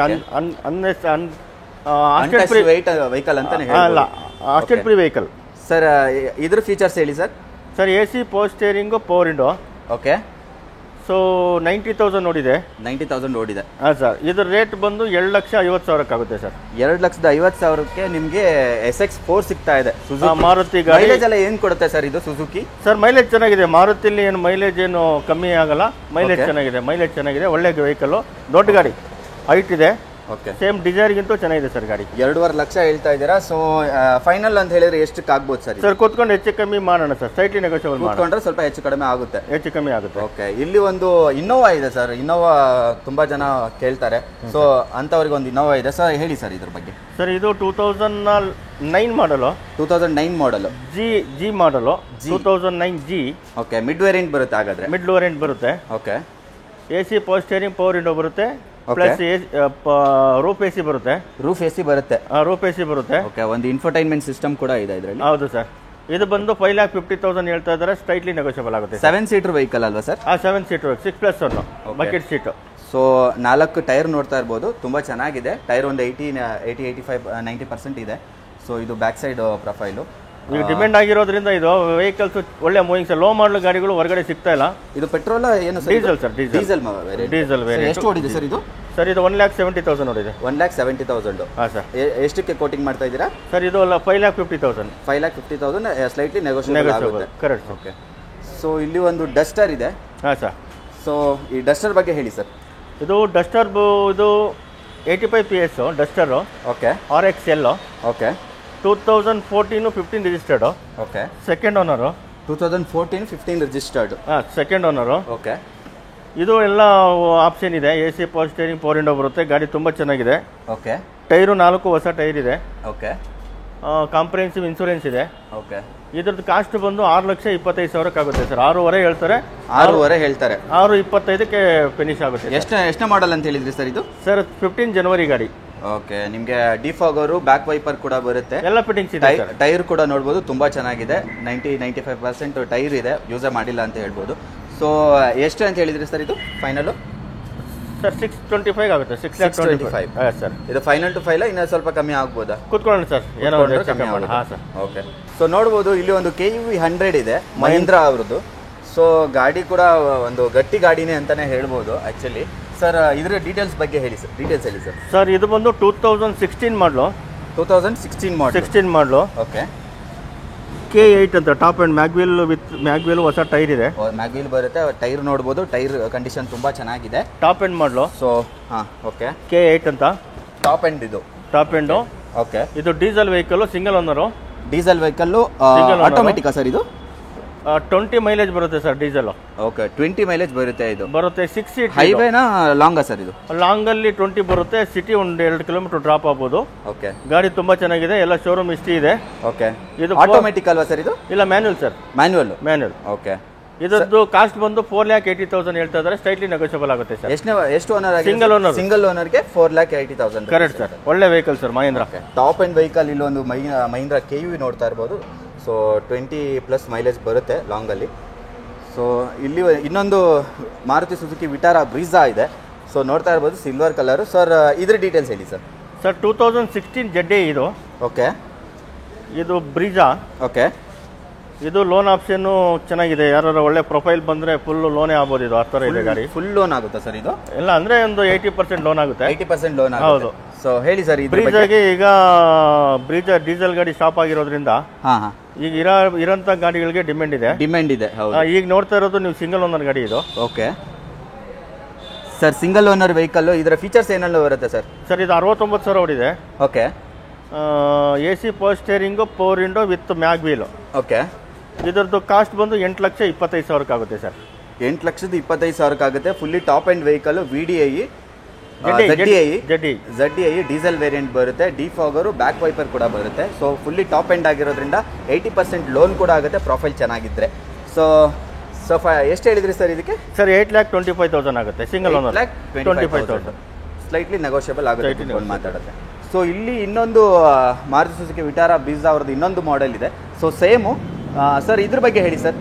ವೆಹಿಕಲ್ ಅಂತಾನೆ ಅಲ್ಲ, ಅಸ್ಟೆಡ್ ಫ್ರೀ ವೆಹಿಕಲ್. ಸರ್ ಇದ್ರ ಫೀಚರ್ಸ್ ಹೇಳಿ sir. Sir AC power steering, power window. Okay. So 90,000 ನೋಡಿದೆ. 90,000 ನೋಡಿದೆ. ಹಾಂ ಸರ್. ಇದ್ರ ರೇಟ್ ಬಂದು 2,50,000 ಆಗುತ್ತೆ ಸರ್. 2,50,000ಕ್ಕೆ ನಿಮಗೆ SX4 ಸಿಗ್ತಾ ಇದೆ. ಮಾರುತಿ ಗಾಡಿ. ಮೈಲೇಜ್ ಎಲ್ಲ ಏನು ಕೊಡುತ್ತೆ ಸರ್ ಇದು ಸುಜುಕಿ? ಸರ್ ಮೈಲೇಜ್ ಚೆನ್ನಾಗಿದೆ. ಮಾರುತಿಲಿ ಏನು ಮೈಲೇಜ್ ಏನು ಕಮ್ಮಿ ಆಗಲ್ಲ. ಮೈಲೇಜ್ ಚೆನ್ನಾಗಿದೆ. ಒಳ್ಳೆ ವೆಹಿಕಲ್. ದೊಡ್ಡ ಗಾಡಿ, ಹೈಟ್ ಇದೆ. ಓಕೆ. ಸೇಮ್ ಡಿಸೈರ್ಗಿಂತೂ ಚೆನ್ನಾಗಿದೆ ಸರ್ ಗಾಡಿ. 2.5 ಲಕ್ಷ ಹೇಳ್ತಾ ಇದ್ದೀರಾ. ಸೊ ಫೈನಲ್ ಅಂತ ಹೇಳಿದ್ರೆ ಎಷ್ಟಕ್ಕೆ ಆಗ್ಬೋದು ಸರ್? ಸರ್ ಕೂತ್ಕೊಂಡು ಹೆಚ್ಚು ಕಮ್ಮಿ ಮಾಡೋಣ ಸರ್. ಸ್ಲೈಟ್ಲಿ ನೆಗೋಷಿಯಬಲ್ ಕೂತ್ಕೊಂಡ್ರೆ ಸ್ವಲ್ಪ ಹೆಚ್ಚು ಕಡಿಮೆ ಆಗುತ್ತೆ. ಓಕೆ. ಇಲ್ಲಿ ಒಂದು ಇನ್ನೋವಾ ಇದೆ ಸರ್. ಇನ್ನೋವಾ ತುಂಬಾ ಜನ ಕೇಳ್ತಾರೆ. ಸೊ ಅಂತವ್ರಿಗೆ ಒಂದು ಇನ್ನೋವಾ ಇದೆ ಸರ್. ಹೇಳಿ ಸರ್ ಇದ್ರ ಬಗ್ಗೆ. ಸರ್ ಇದು 2009 ಮಾಡಲು. 2009 ಮಾಡಲು. ಜಿ ಮಾಡಲು. 2009 G. ಓಕೆ. ಮಿಡ್ ವೇರಿಯಂಟ್ ಬರುತ್ತೆ ಹಾಗಾದ್ರೆ. ಮಿಡ್ ವೇರಿಯಂಟ್ ಬರುತ್ತೆ. Okay. AC power steering, power window ಬರುತ್ತೆ. ಪ್ಲಸ್ ರೂಫ್ AC ಬರುತ್ತೆ. ರೂಫ್ AC ಬರುತ್ತೆ. ರೂಫ್ AC ಬರುತ್ತೆ. ಓಕೆ. ಒಂದು ಇನ್ಫೋಟೈನ್ಮೆಂಟ್ ಸಿಸ್ಟಮ್ ಕೂಡ ಇದೆ ಇದರಲ್ಲಿ. ಹೌದು ಸರ್. ಇದು ಬಂದು 5,50,000 ಹೇಳ್ತಾ ಇದ್ದಾರೆ. ಸ್ಲೈಟ್ಲಿ ನೆಗೋಷಿಯಬಲ್ ಆಗುತ್ತೆ. 7 ಸೀಟರ್ ವೆಹಿಕಲ್ ಅಲ್ವಾ sir? 7 seater, 6+1 bucket seat. So 4 tyre ನೋಡ್ತಾ ಇರ್ಬೋದು, ತುಂಬ ಚೆನ್ನಾಗಿದೆ. ಟೈರ್ ಒಂದು 85-90% ಇದೆ. ಸೊ ಇದು ಬ್ಯಾಕ್ ಸೈಡ್ ಪ್ರೊಫೈಲು. ಈಗ ಡಿಮ್ಯಾಂಡ್ ಆಗಿರೋದ್ರಿಂದ ಇದು ವೆಹಿಕಲ್ಸ್ ಒಳ್ಳೆ ಮೂವಿಂಗ್ ಸರ್. ಲೋ ಮಾಡಲ್ ಗಾಡಿಗಳು ಹೊರಗಡೆ ಸಿಗ್ತಾ ಇಲ್ಲ. ಇದು ಪೆಟ್ರೋಲ್ ಏನು sir? Diesel sir, diesel diesel variant. ಎಷ್ಟು ಓಡಿದೆ ಸರ್ ಇದು? ಸರ್ ಇದು 1,70,000 ನೋಡಿದೆ. 1,70,000. ಹಾಂ ಸರ್. ಎಷ್ಟಕ್ಕೆ ಕೋಟಿಂಗ್ ಮಾಡ್ತಾ ಇದ್ದೀರಾ? ಸರ್ ಇದು 5,50,000. 5,50,000 ಸ್ಲೈಟ್ಲಿ ನೆಗೋಷಿಯಬಲ್ ಆಗುತ್ತೆ. ಕರೆಕ್ಟ್. ಓಕೆ. ಸೊ ಇಲ್ಲಿ ಒಂದು ಡಸ್ಟರ್ ಇದೆ. ಹಾಂ ಸರ್. ಸೊ ಈ ಡಸ್ಟರ್ ಬಗ್ಗೆ ಹೇಳಿ ಸರ್. ಇದು ಡಸ್ಟರ್ ಇದು 85 PS Duster. Okay. RXL. Okay. 2014-15 registered. Okay. Second owner. 2014-15 registered. ಹಾಂ, ಸೆಕೆಂಡ್ ಓನರು. ಓಕೆ. ಇದು ಎಲ್ಲ ಆಪ್ಷನ್ ಇದೆ. AC power steering, power window ಬರುತ್ತೆ. ಗಾಡಿ ತುಂಬ ಚೆನ್ನಾಗಿದೆ. ಓಕೆ. ಟೈರು 4 ಹೊಸ ಟೈರ್ ಇದೆ. ಓಕೆ. ಕಾಂಪ್ರಿಹೆನ್ಸಿವ್ ಇನ್ಶೂರೆನ್ಸ್ ಇದೆ. ಓಕೆ. ಇದ್ರದ್ದು ಕಾಸ್ಟ್ ಬಂದು 6,25,000 ಆಗುತ್ತೆ ಸರ್. 6.5 ಹೇಳ್ತಾರೆ. 6.5 ಹೇಳ್ತಾರೆ. 6.25ಕ್ಕೆ ಫಿನಿಶ್ ಆಗುತ್ತೆ. ಎಷ್ಟು ಮಾಡಲ್ ಅಂತ ಹೇಳಿದ್ರಿ ಸರ್ ಇದು? ಸರ್ 15 ಜನವರಿ ಗಾಡಿ. ಓಕೆ. ನಿಮಗೆ ಡಿಫಾಗರು, ಬ್ಯಾಕ್ ವೈಪರ್ ಕೂಡ ಬರುತ್ತೆ. ಎಲ್ಲ ಫಿಟ್ಟಿಂಗ್ಸ್ ಇದೆ. ಟೈರ್ ಕೂಡ ನೋಡ್ಬೋದು, ತುಂಬ ಚೆನ್ನಾಗಿದೆ. 90-95% ಟೈರ್ ಇದೆ, ಯೂಸ್ ಮಾಡಿಲ್ಲ ಅಂತ ಹೇಳ್ಬೋದು. ಸೊ ಎಷ್ಟು ಅಂತ ಹೇಳಿದ್ರಿ ಸರ್ ಇದು ಫೈನಲು? ಸರ್ 625 ಆಗುತ್ತೆ. 625. ಹಾಂ ಸರ್. ಇದು ಫೈನಲ್ ಟು ಫೈಲ, ಇನ್ನೂ ಸ್ವಲ್ಪ ಕಮ್ಮಿ ಆಗ್ಬೋದಾ? ಕೂತ್ಕೊಳ್ಳೋಣ ಸರ್, ಏನೋ ಕಮ್ಮಿ ಆಗುತ್ತೆ. ಹಾಂ ಸರ್. ಓಕೆ. ಸೊ ನೋಡ್ಬೋದು ಇಲ್ಲಿ ಒಂದು KUV 100 ಇದೆ, ಮಹೀಂದ್ರಾ ಅವ್ರದ್ದು. ಸೊ ಗಾಡಿ ಕೂಡ ಒಂದು ಗಟ್ಟಿ ಗಾಡಿನೇ ಅಂತಾನೆ ಹೇಳ್ಬೋದು ಆ್ಯಕ್ಚುಲಿ. ಸರ್ ಇದರ ಡೀಟೇಲ್ಸ್ ಬಗ್ಗೆ ಹೇಳಿ ಸರ್. ಡೀಟೇಲ್ಸ್ ಹೇಳಿ ಸರ್. ಸರ್ ಇದು ಬಂದು 2016 ಮಾಡಲು. 2016 ಮಾಡಲು. 16 ಮಾಡಲು. ಓಕೆ. K8 ಅಂತ ಟಾಪ್ ಆ್ಯಂಡ್ ಮ್ಯಾಗ್ವೀಲ್ ಹೊಸ ಟೈರ್ ಇದೆ. ಮ್ಯಾಗ್ವೀಲ್ ಬರುತ್ತೆ. ಟೈರ್ ನೋಡ್ಬೋದು, ಟೈರ್ ಕಂಡೀಷನ್ ತುಂಬ ಚೆನ್ನಾಗಿದೆ. Top end model. ಸೊ ಹಾಂ, ಓಕೆ. K8 ಅಂತ ಟಾಪ್ ಎಂಡ್ ಇದು. Top end. ಓಕೆ. ಇದು diesel vehicle, single owner. Diesel vehicle ಆಟೋಮೆಟಿಕಾ ಸರ್ ಇದು? 20 ಮೈಲೇಜ್ ಬರುತ್ತೆ ಸರ್ ಡೀಸೆಲ್. ಓಕೆ. 20 ಮೈಲೇಜ್ ಬರುತ್ತೆ ಇದು. ಬರುತ್ತೆ. 6 ಸೀಟ್. ಹೈವೇನಾ ಲಾಂಗಾ ಸರ್ ಇದು? ಲಾಂಗಲ್ಲಿ 20 ಬರುತ್ತೆ. ಸಿಟಿ ಒಂದು 2 ಕಿಲೋಮೀಟರ್ ಡ್ರಾಪ್ ಆಗ್ಬೋದು. ಓಕೆ. ಗಾಡಿ ತುಂಬಾ ಚೆನ್ನಾಗಿದೆ. ಎಲ್ಲ ಶೋರೂಮ್ ಹಿಸ್ಟ್ರಿ ಇದೆ. ಓಕೆ. ಇದು ಆಟೋಮೆಟಿಕ್ ಅಲ್ವಾ ಸರ್ ಇದು? ಇಲ್ಲ, ಮ್ಯಾನ್ಯುವಲ್ ಸರ್. ಮ್ಯಾನ್ಯುವಲ್. ಓಕೆ. ಇದರದ್ದು ಕಾಸ್ಟ್ ಬಂದು 4,80,000 ಹೇಳ್ತಾ ಇದ್ದಾರೆ. ಸ್ಲೈಟ್ಲಿ ನೆಗೋಷಿಯಬಲ್ ಆಗುತ್ತೆ ಸರ್. ಎಷ್ಟು ಓನರ್ ಆಗಿದೆ? ಸಿಂಗಲ್ ಓನರ್ಗೆ 4,80,000. Correct sir. ಒಳ್ಳೆ vehicle sir, Mahindra. Top end vehicle. ಇಲ್ಲೊಂದು ಮಹೀಂದ್ರಾ KUV ನೋಡ್ತಾ ಇರ್ಬೋದು. ಸೊ 20+ ಮೈಲೇಜ್ ಬರುತ್ತೆ ಲಾಂಗಲ್ಲಿ. ಸೊ ಇಲ್ಲಿ ಇನ್ನೊಂದು ಮಾರುತಿ ಸುಜುಕಿ ವಿಟಾರಾ ಬ್ರೀಜಾ ಇದೆ. ಸೊ ನೋಡ್ತಾ ಇರ್ಬೋದು, ಸಿಲ್ವರ್ ಕಲರು. ಸರ್ ಇದ್ರ ಡೀಟೇಲ್ಸ್ ಹೇಳಿ ಸರ್. ಸರ್ 2016 ZD ಇದು. ಓಕೆ. ಇದು ಬ್ರೀಜಾ. ಓಕೆ. ಇದು ಲೋನ್ ಆಪ್ಷನ್ನು ಚೆನ್ನಾಗಿದೆ. ಯಾರು ಒಳ್ಳೆ ಪ್ರೊಫೈಲ್ ಬಂದರೆ ಫುಲ್ ಲೋನೇ ಆಗ್ಬೋದು. ಇದು ಆ ಥರ ಇದೆ ಗಾಡಿ. ಫುಲ್ ಲೋನ್ ಆಗುತ್ತಾ ಸರ್ ಇದು? ಎಲ್ಲ ಅಂದರೆ ಒಂದು 80% ಲೋನ್ ಆಗುತ್ತೆ. 80% ಲೋನ್ ಹೌದು. ಸೊ ಹೇಳಿ ಸರ್. ಬ್ರೀಜಾಗೆ ಈಗ ಬ್ರೀಜಾ ಡೀಸೆಲ್ ಗಾಡಿ ಸ್ಟಾಪ್ ಆಗಿರೋದ್ರಿಂದ ಹಾಂ ಹಾಂ, ಈಗ ಇರೋಂಥ ಗಾಡಿಗಳಿಗೆ ಡಿಮ್ಯಾಂಡ್ ಇದೆ. ಹೌದು. ಈಗ ನೋಡ್ತಾ ಇರೋದು ನೀವು ಸಿಂಗಲ್ ಓನರ್ ಗಾಡಿ ಇದು. Okay sir. Single owner vehicle. ಇದರ ಫೀಚರ್ಸ್ ಏನೆಲ್ಲ ಬರುತ್ತೆ ಸರ್? ಸರ್ ಇದು 69,000 ಓಡಿದೆ. Okay. AC power steering, power window with mag wheel. Okay. ಇದರದ್ದು ಕಾಸ್ಟ್ ಬಂದು 8,25,000 ಆಗುತ್ತೆ ಸರ್. 8,25,000 ಆಗುತ್ತೆ. Fully top end vehicle. VDI ZDI diesel variant ಬರುತ್ತೆ. ಡಿಫಾಗರು, ಬ್ಯಾಕ್ ವೈಪರ್ ಕೂಡ ಬರುತ್ತೆ. ಸೊ ಫುಲ್ಲಿ ಟಾಪ್ ಎಂಡ್ ಆಗಿರೋದ್ರಿಂದ 80% ಲೋನ್ ಕೂಡ ಆಗುತ್ತೆ, ಪ್ರೊಫೈಲ್ ಚೆನ್ನಾಗಿದ್ರೆ. ಸೊ ಎಷ್ಟು ಹೇಳಿದ್ರಿ ಸರ್ ಇದಕ್ಕೆ? ಸರ್ 8,25,000 ಆಗುತ್ತೆ. Single owner 25,000. ಸ್ಲೈಟ್ಲಿ ನೆಗೋಷಿಯಬಲ್ ಆಗುತ್ತೆ, ಮಾತಾಡುತ್ತೆ. ಸೊ ಇಲ್ಲಿ ಇನ್ನೊಂದು ಮಾರುತಿ ಸುಜುಕಿ ವಿಟಾರಾ ಬ್ರೀಜಾ ಅವ್ರದ್ದು ಇನ್ನೊಂದು ಮಾಡೆಲ್ ಇದೆ. So same. ಸರ್ ಇದ್ರ ಬಗ್ಗೆ ಹೇಳಿ ಸರ್.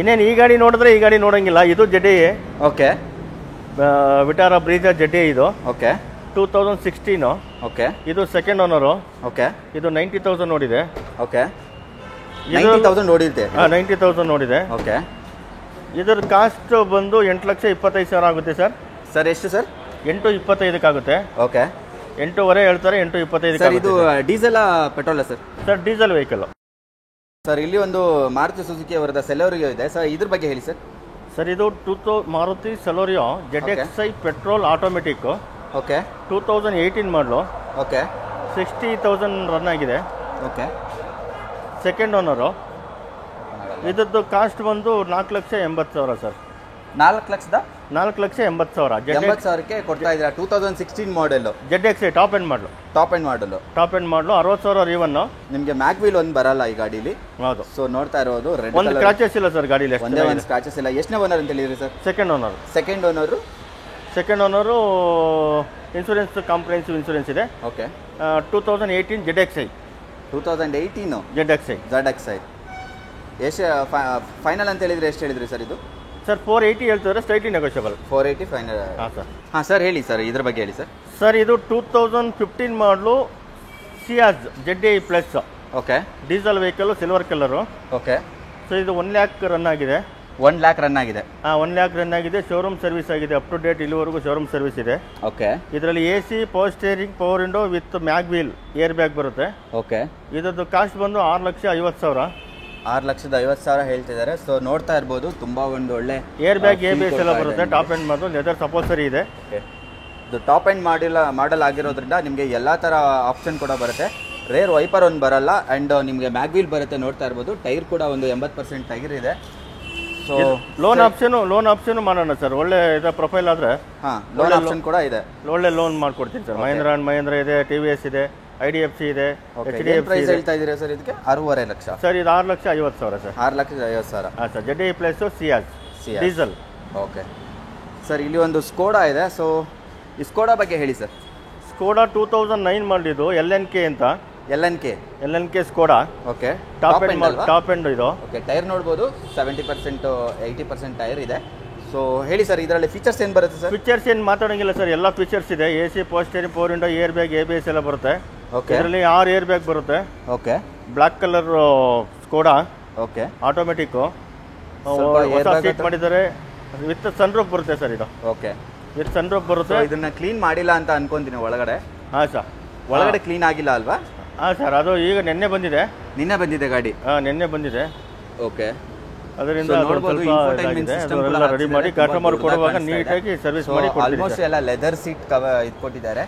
ಇನ್ನೇನು ಈ ಗಾಡಿ ನೋಡಿದ್ರೆ ಈ ಗಾಡಿ ನೋಡೋಂಗಿಲ್ಲ. ಇದು ZDI. Okay. Vitara Brezza ZDI ಇದು. ಓಕೆ. 2016. ಓಕೆ. ಇದು ಸೆಕೆಂಡ್ ಓನರು. ಓಕೆ. ಇದು 90,000 ನೋಡಿದೆ. ಓಕೆ. 90,000 ನೋಡಿರುತ್ತೆ. 90,000 ನೋಡಿದೆ. ಓಕೆ. ಇದರ ಕಾಸ್ಟ್ ಬಂದು 8,25,000 ಆಗುತ್ತೆ ಸರ್. ಸರ್ ಎಷ್ಟು ಸರ್? 8,25 ಆಗುತ್ತೆ. ಓಕೆ. 8.5 ಹೇಳ್ತಾರೆ. 8,25 ಸರ್ ಇದು diesel petrol sir? Sir diesel vehicle. Sir ಇಲ್ಲಿ ಒಂದು ಮಾರುತಿ ಸುಜುಕಿ ಅವರದ ಸೆಲೆರಿಯೋ ಇದೆ ಸರ್. ಇದ್ರ ಬಗ್ಗೆ ಹೇಳಿ ಸರ್. ಸರ್ ಇದು Maruti Celerio ZXi petrol automatic. Okay. 2018 ಮಾಡಲು. ಓಕೆ. 60,000 ರನ್ ಆಗಿದೆ. ಓಕೆ. Second owner. ಇದರದ್ದು ಕಾಸ್ಟ್ ಬಂದು 4,80,000 ಸರ್. 4,80,000? 4,80,000. 80,000ಕ್ಕೆ ಕೊಡ್ತಾ ಇದ್ದೀರಾ. 2016 ಮಾಡೆಲ್ ZXi ಟಾಪ್ ಎಂಡ್ ಮಾಡಲು. ಟಾಪ್ ಎಂಡ್ ಮಾಡಲು 60,000 ರೀವನ್. ನಿಮಗೆ ಮ್ಯಾಗ್ವೀಲ್ ಒಂದು ಬರಲ್ಲ ಈ ಗಾಡೀಲಿ. ಹೌದು. ಸೊ ನೋಡ್ತಾ ಇರೋದು ರೆಡ್ ಒಂದು ಸ್ಕ್ರಾಚಸ್ ಇಲ್ಲ ಸರ್ ಗಾಡಿಲಿ. ಒಂದೇ ಒಂದು ಸ್ಕ್ರಾಚಸ್ ಇಲ್ಲ. ಎಷ್ಟನೇ ಓನರ್ ಅಂತ ಹೇಳಿದ್ರಿ sir? Second owner. Second owner insurance, comprehensive insurance ಇದೆ. ಓಕೆ. 2018 ZXi. 2018 ZXi. ಎಷ್ಟು ಫೈನಲ್ ಅಂತ ಹೇಳಿದ್ರೆ ಎಷ್ಟು ಹೇಳಿದ್ರಿ ಸರ್ ಇದು? ಸರ್ 480 ಹೇಳ್ತಿದ್ರೆ ಸ್ಲೈಟ್ಲಿ ನೆಗೋಷಿಯಬಲ್. 480 ಫೈನಲ್. ಹಾಂ ಸರ್. ಹಾಂ ಸರ್ ಹೇಳಿ ಸರ್, ಇದ್ರ ಬಗ್ಗೆ ಹೇಳಿ ಸರ್. ಸರ್ ಇದು 2015 model Ciaz ZDI plus. Okay. Diesel vehicle, silver colour. Okay. So ಇದು 1 ಲ್ಯಾಕ್ ರನ್ ಆಗಿದೆ. 1 ಲ್ಯಾಕ್ ರನ್ ಆಗಿದೆ. 1 ಲ್ಯಾಕ್ ರನ್ ಆಗಿದೆ. ಶೋರೂಮ್ ಸರ್ವಿಸ್ ಆಗಿದೆ, ಅಪ್ ಟು ಡೇಟ್ ಇಲ್ಲಿವರೆಗೂ ಶೋರೂಮ್ ಸರ್ವಿಸ್ ಇದೆ. ಓಕೆ. ಇದರಲ್ಲಿ AC, power steering, power window with mag wheel, air bag ಬರುತ್ತೆ. Okay. ಇದರದ್ದು ಕಾಸ್ಟ್ ಬಂದು 6,50,000. 6,50,000 ಹೇಳ್ತಿದ್ದಾರೆ. ಸೊ ನೋಡ್ತಾ ಇರ್ಬೋದು, ತುಂಬಾ ಒಂದು ಒಳ್ಳೆ ಏರ್ ಬ್ಯಾಗ್, ABS ಎಲ್ಲ ಬರುತ್ತೆ. ಟಾಪ್ ಎಂಡ್ ಮಾಡೋದು ಲೆದರ್ ಸಪೋಲ್ಸರಿ ಇದೆ. ಇದು ಟಾಪ್ ಎಂಡ್ ಮಾಡಲ್ ಆಗಿರೋದ್ರಿಂದ ನಿಮಗೆ ಎಲ್ಲ ಥರ ಆಪ್ಷನ್ ಕೂಡ ಬರುತ್ತೆ. ರೇರ್ ವೈಪರ್ ಒಂದು ಬರಲ್ಲ, ಆ್ಯಂಡ್ ನಿಮಗೆ ಮ್ಯಾಗ್ ವೀಲ್ ಬರುತ್ತೆ. ನೋಡ್ತಾ ಇರ್ಬೋದು, ಟೈರ್ ಕೂಡ ಒಂದು 80% ಟೈರ್ ಇದೆ. ಸೊ ಲೋನ್ ಆಪ್ಷನ್ ಮಾಡೋಣ ಸರ್. ಒಳ್ಳೆ ಇದೆ ಪ್ರೊಫೈಲ್ ಆದರೆ. ಹಾಂ, ಲೋನ್ ಆಪ್ಷನ್ ಕೂಡ ಇದೆ. ಒಳ್ಳೆ ಲೋನ್ ಮಾಡ್ಕೊಡ್ತೀನಿ ಸರ್. ಮಹೇಂದ್ರ ಅಂಡ್ ಮಹೇಂದ್ರ ಇದೆ, TVS ಇದೆ, IDFC ಇದೆ, HDFC ಪ್ರೈಸ್ ಹೇಳ್ತಾ ಇದ್ದೀರಾ ಸರ್ ಇದಕ್ಕೆ? 6.5 ಲಕ್ಷ ಸರ್. ಇದು 6,50,000 ಸರ್. 6,50,000. ಹಾಂ sir. ZDI plus ಸಿಯಾಜ್ diesel. Okay sir. ಇಲ್ಲಿ ಒಂದು ಸ್ಕೋಡಾ ಇದೆ. ಸೊ ಈ ಸ್ಕೋಡಾ ಬಗ್ಗೆ ಹೇಳಿ ಸರ್. ಸ್ಕೋಡಾ 2009 ಮಾಡಿದ್ದು LNK ಅಂತ. LNK Skoda. Okay. Top end ಇದು. ಓಕೆ. ಟೈರ್ ನೋಡ್ಬೋದು, 70% 80% ಟೈರ್ ಇದೆ. ಸೊ ಹೇಳಿ ಸರ್, ಇದರಲ್ಲಿ ಫೀಚರ್ಸ್ ಏನು ಬರುತ್ತೆ ಸರ್? ಫೀಚರ್ಸ್ ಏನು ಮಾತಾಡೋಂಗಿಲ್ಲ ಸರ್, ಎಲ್ಲ ಫೀಚರ್ಸ್ ಇದೆ. AC, power steering, power window, air bag, ABS ಎಲ್ಲ ಬರುತ್ತೆ. ಓಕೆ. ಇದರಲ್ಲಿ 6 ಏರ್ ಬ್ಯಾಗ್ ಬರುತ್ತೆ. Okay. Black colour Skoda. Okay. Automatic. ಹೊಸ ಸೀಟ್ ಮಾಡಿದ್ದಾರೆ. ವಿತ್ ಸನ್ರೂಫ್ ಬರುತ್ತೆ ಸರ್ ಇದು. ಓಕೆ. ವಿತ್ ಸನ್ರೂಫ್ ಬರುತ್ತೆ. ಇದನ್ನ ಕ್ಲೀನ್ ಮಾಡಿಲ್ಲ ಅಂತ ಅನ್ಕೊಂತೀನಿ ಒಳಗಡೆ. ಹಾಂ ಸರ್. ಒಳಗಡೆ ಕ್ಲೀನ್ ಆಗಿಲ್ಲ ಅಲ್ವಾ? ಹಾಂ ಸರ್. ಅದು ಈಗ ನಿನ್ನೆ ಬಂದಿದೆ ಗಾಡಿ. ನಿನ್ನೆ ಬಂದಿದೆ. ಓಕೆ. ಅದರಿಂದ ರೆಡಿ ಮಾಡಿ ಕಸ್ಟಮರ್ ಕೊಡುವಾಗ ನೀಟಾಗಿ ಸರ್ವಿಸ್ ಮಾಡಿ ಕೊಡ್ತೀವಿ. ಆಲ್ಮೋಸ್ಟ್ ಎಲ್ಲ ಲೆದರ್ ಸೀಟ್ ಇಟ್ಕೊಟ್ಟಿದ್ದಾರೆ.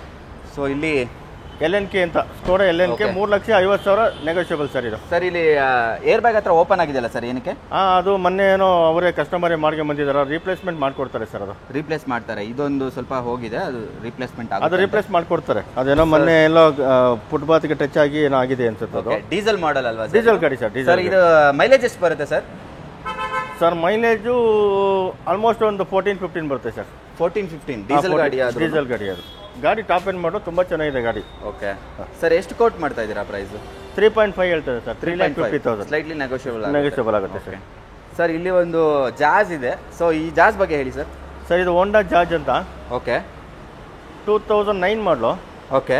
ಸೊ ಇಲ್ಲಿ LNK ಅಂತ ಸ್ಕೋಡಾ LNK 3,50,000 ನೆಗೋಷಿಯಬಲ್ ಸರ್ ಇದು. ಸರ್ ಇಲ್ಲಿ ಏರ್ ಬ್ಯಾಗ್ ಹತ್ರ ಓಪನ್ ಆಗಿದೆಯಲ್ಲ ಸರ್, ಏನಕ್ಕೆ? ಅದು ಮೊನ್ನೆ ಏನೋ ಅವರೇ ಕಸ್ಟಮರೇ ಮಾಡ್ಕೊಂಡು ಬಂದಿದ್ದಾರೆ. ರೀಪ್ಲೇಸ್ಮೆಂಟ್ ಮಾಡ್ಕೊಡ್ತಾರೆ ಸರ್. ಅದು ರೀಪ್ಲೇಸ್ ಮಾಡ್ತಾರೆ. ಇದೊಂದು ಸ್ವಲ್ಪ ಹೋಗಿದೆ, ಅದು ರೀಪ್ಲೇಸ್ಮೆಂಟ್ ಆಗುತ್ತೆ. ಅದು ರೀಪ್ಲೇಸ್ ಮಾಡ್ಕೊಡ್ತಾರೆ. ಅದೇನೋ ಮೊನ್ನೆ ಎಲ್ಲೋ ಫುಟ್ಪಾತ್ಗೆ ಟಚ್ ಆಗಿ ಏನೋ ಆಗಿದೆ ಅನ್ಸುತ್ತೆ. ಅದು ಡೀಸೆಲ್ ಮಾಡಲ್ ಅಲ್ವಾ? ಡೀಸೆಲ್ ಗಾಡಿ ಸರ್. ಸರ್ ಇದು ಮೈಲೇಜ್ ಎಷ್ಟು ಬರುತ್ತೆ ಸರ್? ಸರ್ ಮೈಲೇಜು ಆಲ್ಮೋಸ್ಟ್ ಒಂದು 14-15 ಬರುತ್ತೆ ಸರ್. 14-15 ಡೀಸೆಲ್ ಗಾಡಿ ಅದು. ಗಾಡಿ ಟಾಪ್ ಎಂಡ್ ಮಾಡೋ ತುಂಬ ಚೆನ್ನಾಗಿದೆ ಗಾಡಿ. Okay sir. ಎಷ್ಟು ಕೋಟ್ ಮಾಡ್ತಾ ಇದ್ದೀರಾ ಪ್ರೈಸ್? 3.5 ಹೇಳ್ತಾರೆ ಸರ್. 3,50,000. ಸ್ಲೈಟ್ಲಿ ನೆಗೋಷಿಯಬಲ್ ಆಗುತ್ತೆ ಸರ್. ಸರ್ ಇಲ್ಲಿ ಒಂದು ಜಾಜ್ ಇದೆ. ಸೊ ಈ ಜಾಜ್ ಬಗ್ಗೆ ಹೇಳಿ ಸರ್. ಸರ್ ಇದು ಹೋಂಡಾ ಜಾಜ್ ಅಂತ. ಓಕೆ. 2009 ಮಾಡಲು. ಓಕೆ.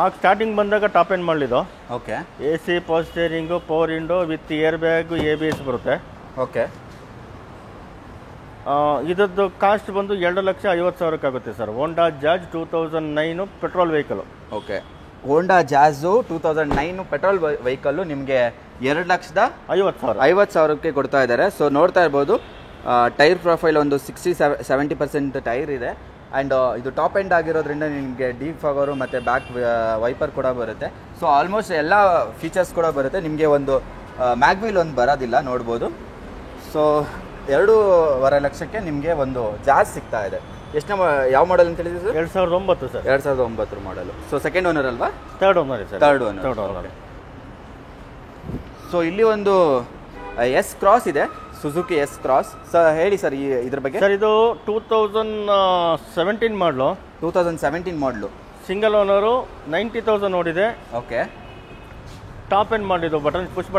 ಆಗ ಸ್ಟಾರ್ಟಿಂಗ್ ಬಂದಾಗ ಟಾಪ್ ಎಂಡ್ ಮಾಡಲಿದ್ದು. Okay. AC, power steering, power window with air bag, ABS ಬರುತ್ತೆ. ಓಕೆ. ಇದರದ್ದು ಕಾಸ್ಟ್ ಬಂದು 2,50,000 ಆಗುತ್ತೆ ಸರ್. ಹೋಂಡಾ ಜಾಜ್ 2009 ಪೆಟ್ರೋಲ್ ವೆಹಿಕಲ್. ಓಕೆ. ಹೋಂಡಾ ಜಾಜು 2009 ಪೆಟ್ರೋಲ್ ವೆಹಿಕಲ್ಲು ನಿಮಗೆ 2,50,000 ಕೊಡ್ತಾ ಇದ್ದಾರೆ. ಸೊ ನೋಡ್ತಾ ಇರ್ಬೋದು, ಟೈರ್ ಪ್ರೊಫೈಲ್ ಒಂದು 60-70% ಟೈರ್ ಇದೆ. ಆ್ಯಂಡ್ ಇದು ಟಾಪ್ ಎಂಡ್ ಆಗಿರೋದ್ರಿಂದ ನಿಮಗೆ ಡಿಫಾಗರು ಮತ್ತು ಬ್ಯಾಕ್ ವೈಪರ್ ಕೂಡ ಬರುತ್ತೆ. ಸೊ ಆಲ್ಮೋಸ್ಟ್ ಎಲ್ಲ ಫೀಚರ್ಸ್ ಕೂಡ ಬರುತ್ತೆ. ನಿಮಗೆ ಒಂದು ಮ್ಯಾಗ್ ವೀಲ್ ಒಂದು ಬರೋದಿಲ್ಲ, ನೋಡ್ಬೋದು. ಸೊ 2.5 ಲಕ್ಷಕ್ಕೆ ನಿಮಗೆ ಒಂದು ಜಾಜ್ ಸಿಗ್ತಾ ಇದೆ. ಎಷ್ಟು ಯಾವ ಮಾಡೆಲ್ ಅಂತ ಹೇಳಿದ್ರಿ ಸರ್? 2009 ಸರ್. 2009 ಮಾಡಲು. ಸೊ ಸೆಕೆಂಡ್ ಓನರ್ ಅಲ್ವಾ? Third owner sir. Third owner. So ಇಲ್ಲಿ ಒಂದು ಎಸ್ ಕ್ರಾಸ್ ಇದೆ, ಸುಜುಕಿ ಎಸ್ ಕ್ರಾಸ್. ಸರ್ ಹೇಳಿ ಸರ್ ಇದ್ರ ಬಗ್ಗೆ. ಸರ್ ಇದು 2017 ಮಾಡಲು. 2017 ಮಾಡಲು. Single owner. 90,000 ನೋಡಿದೆ. ಓಕೆ. ಟಾಪ್ ಎಂಡ್ ಮಾಡಿದ್ದು. ಪುಷ್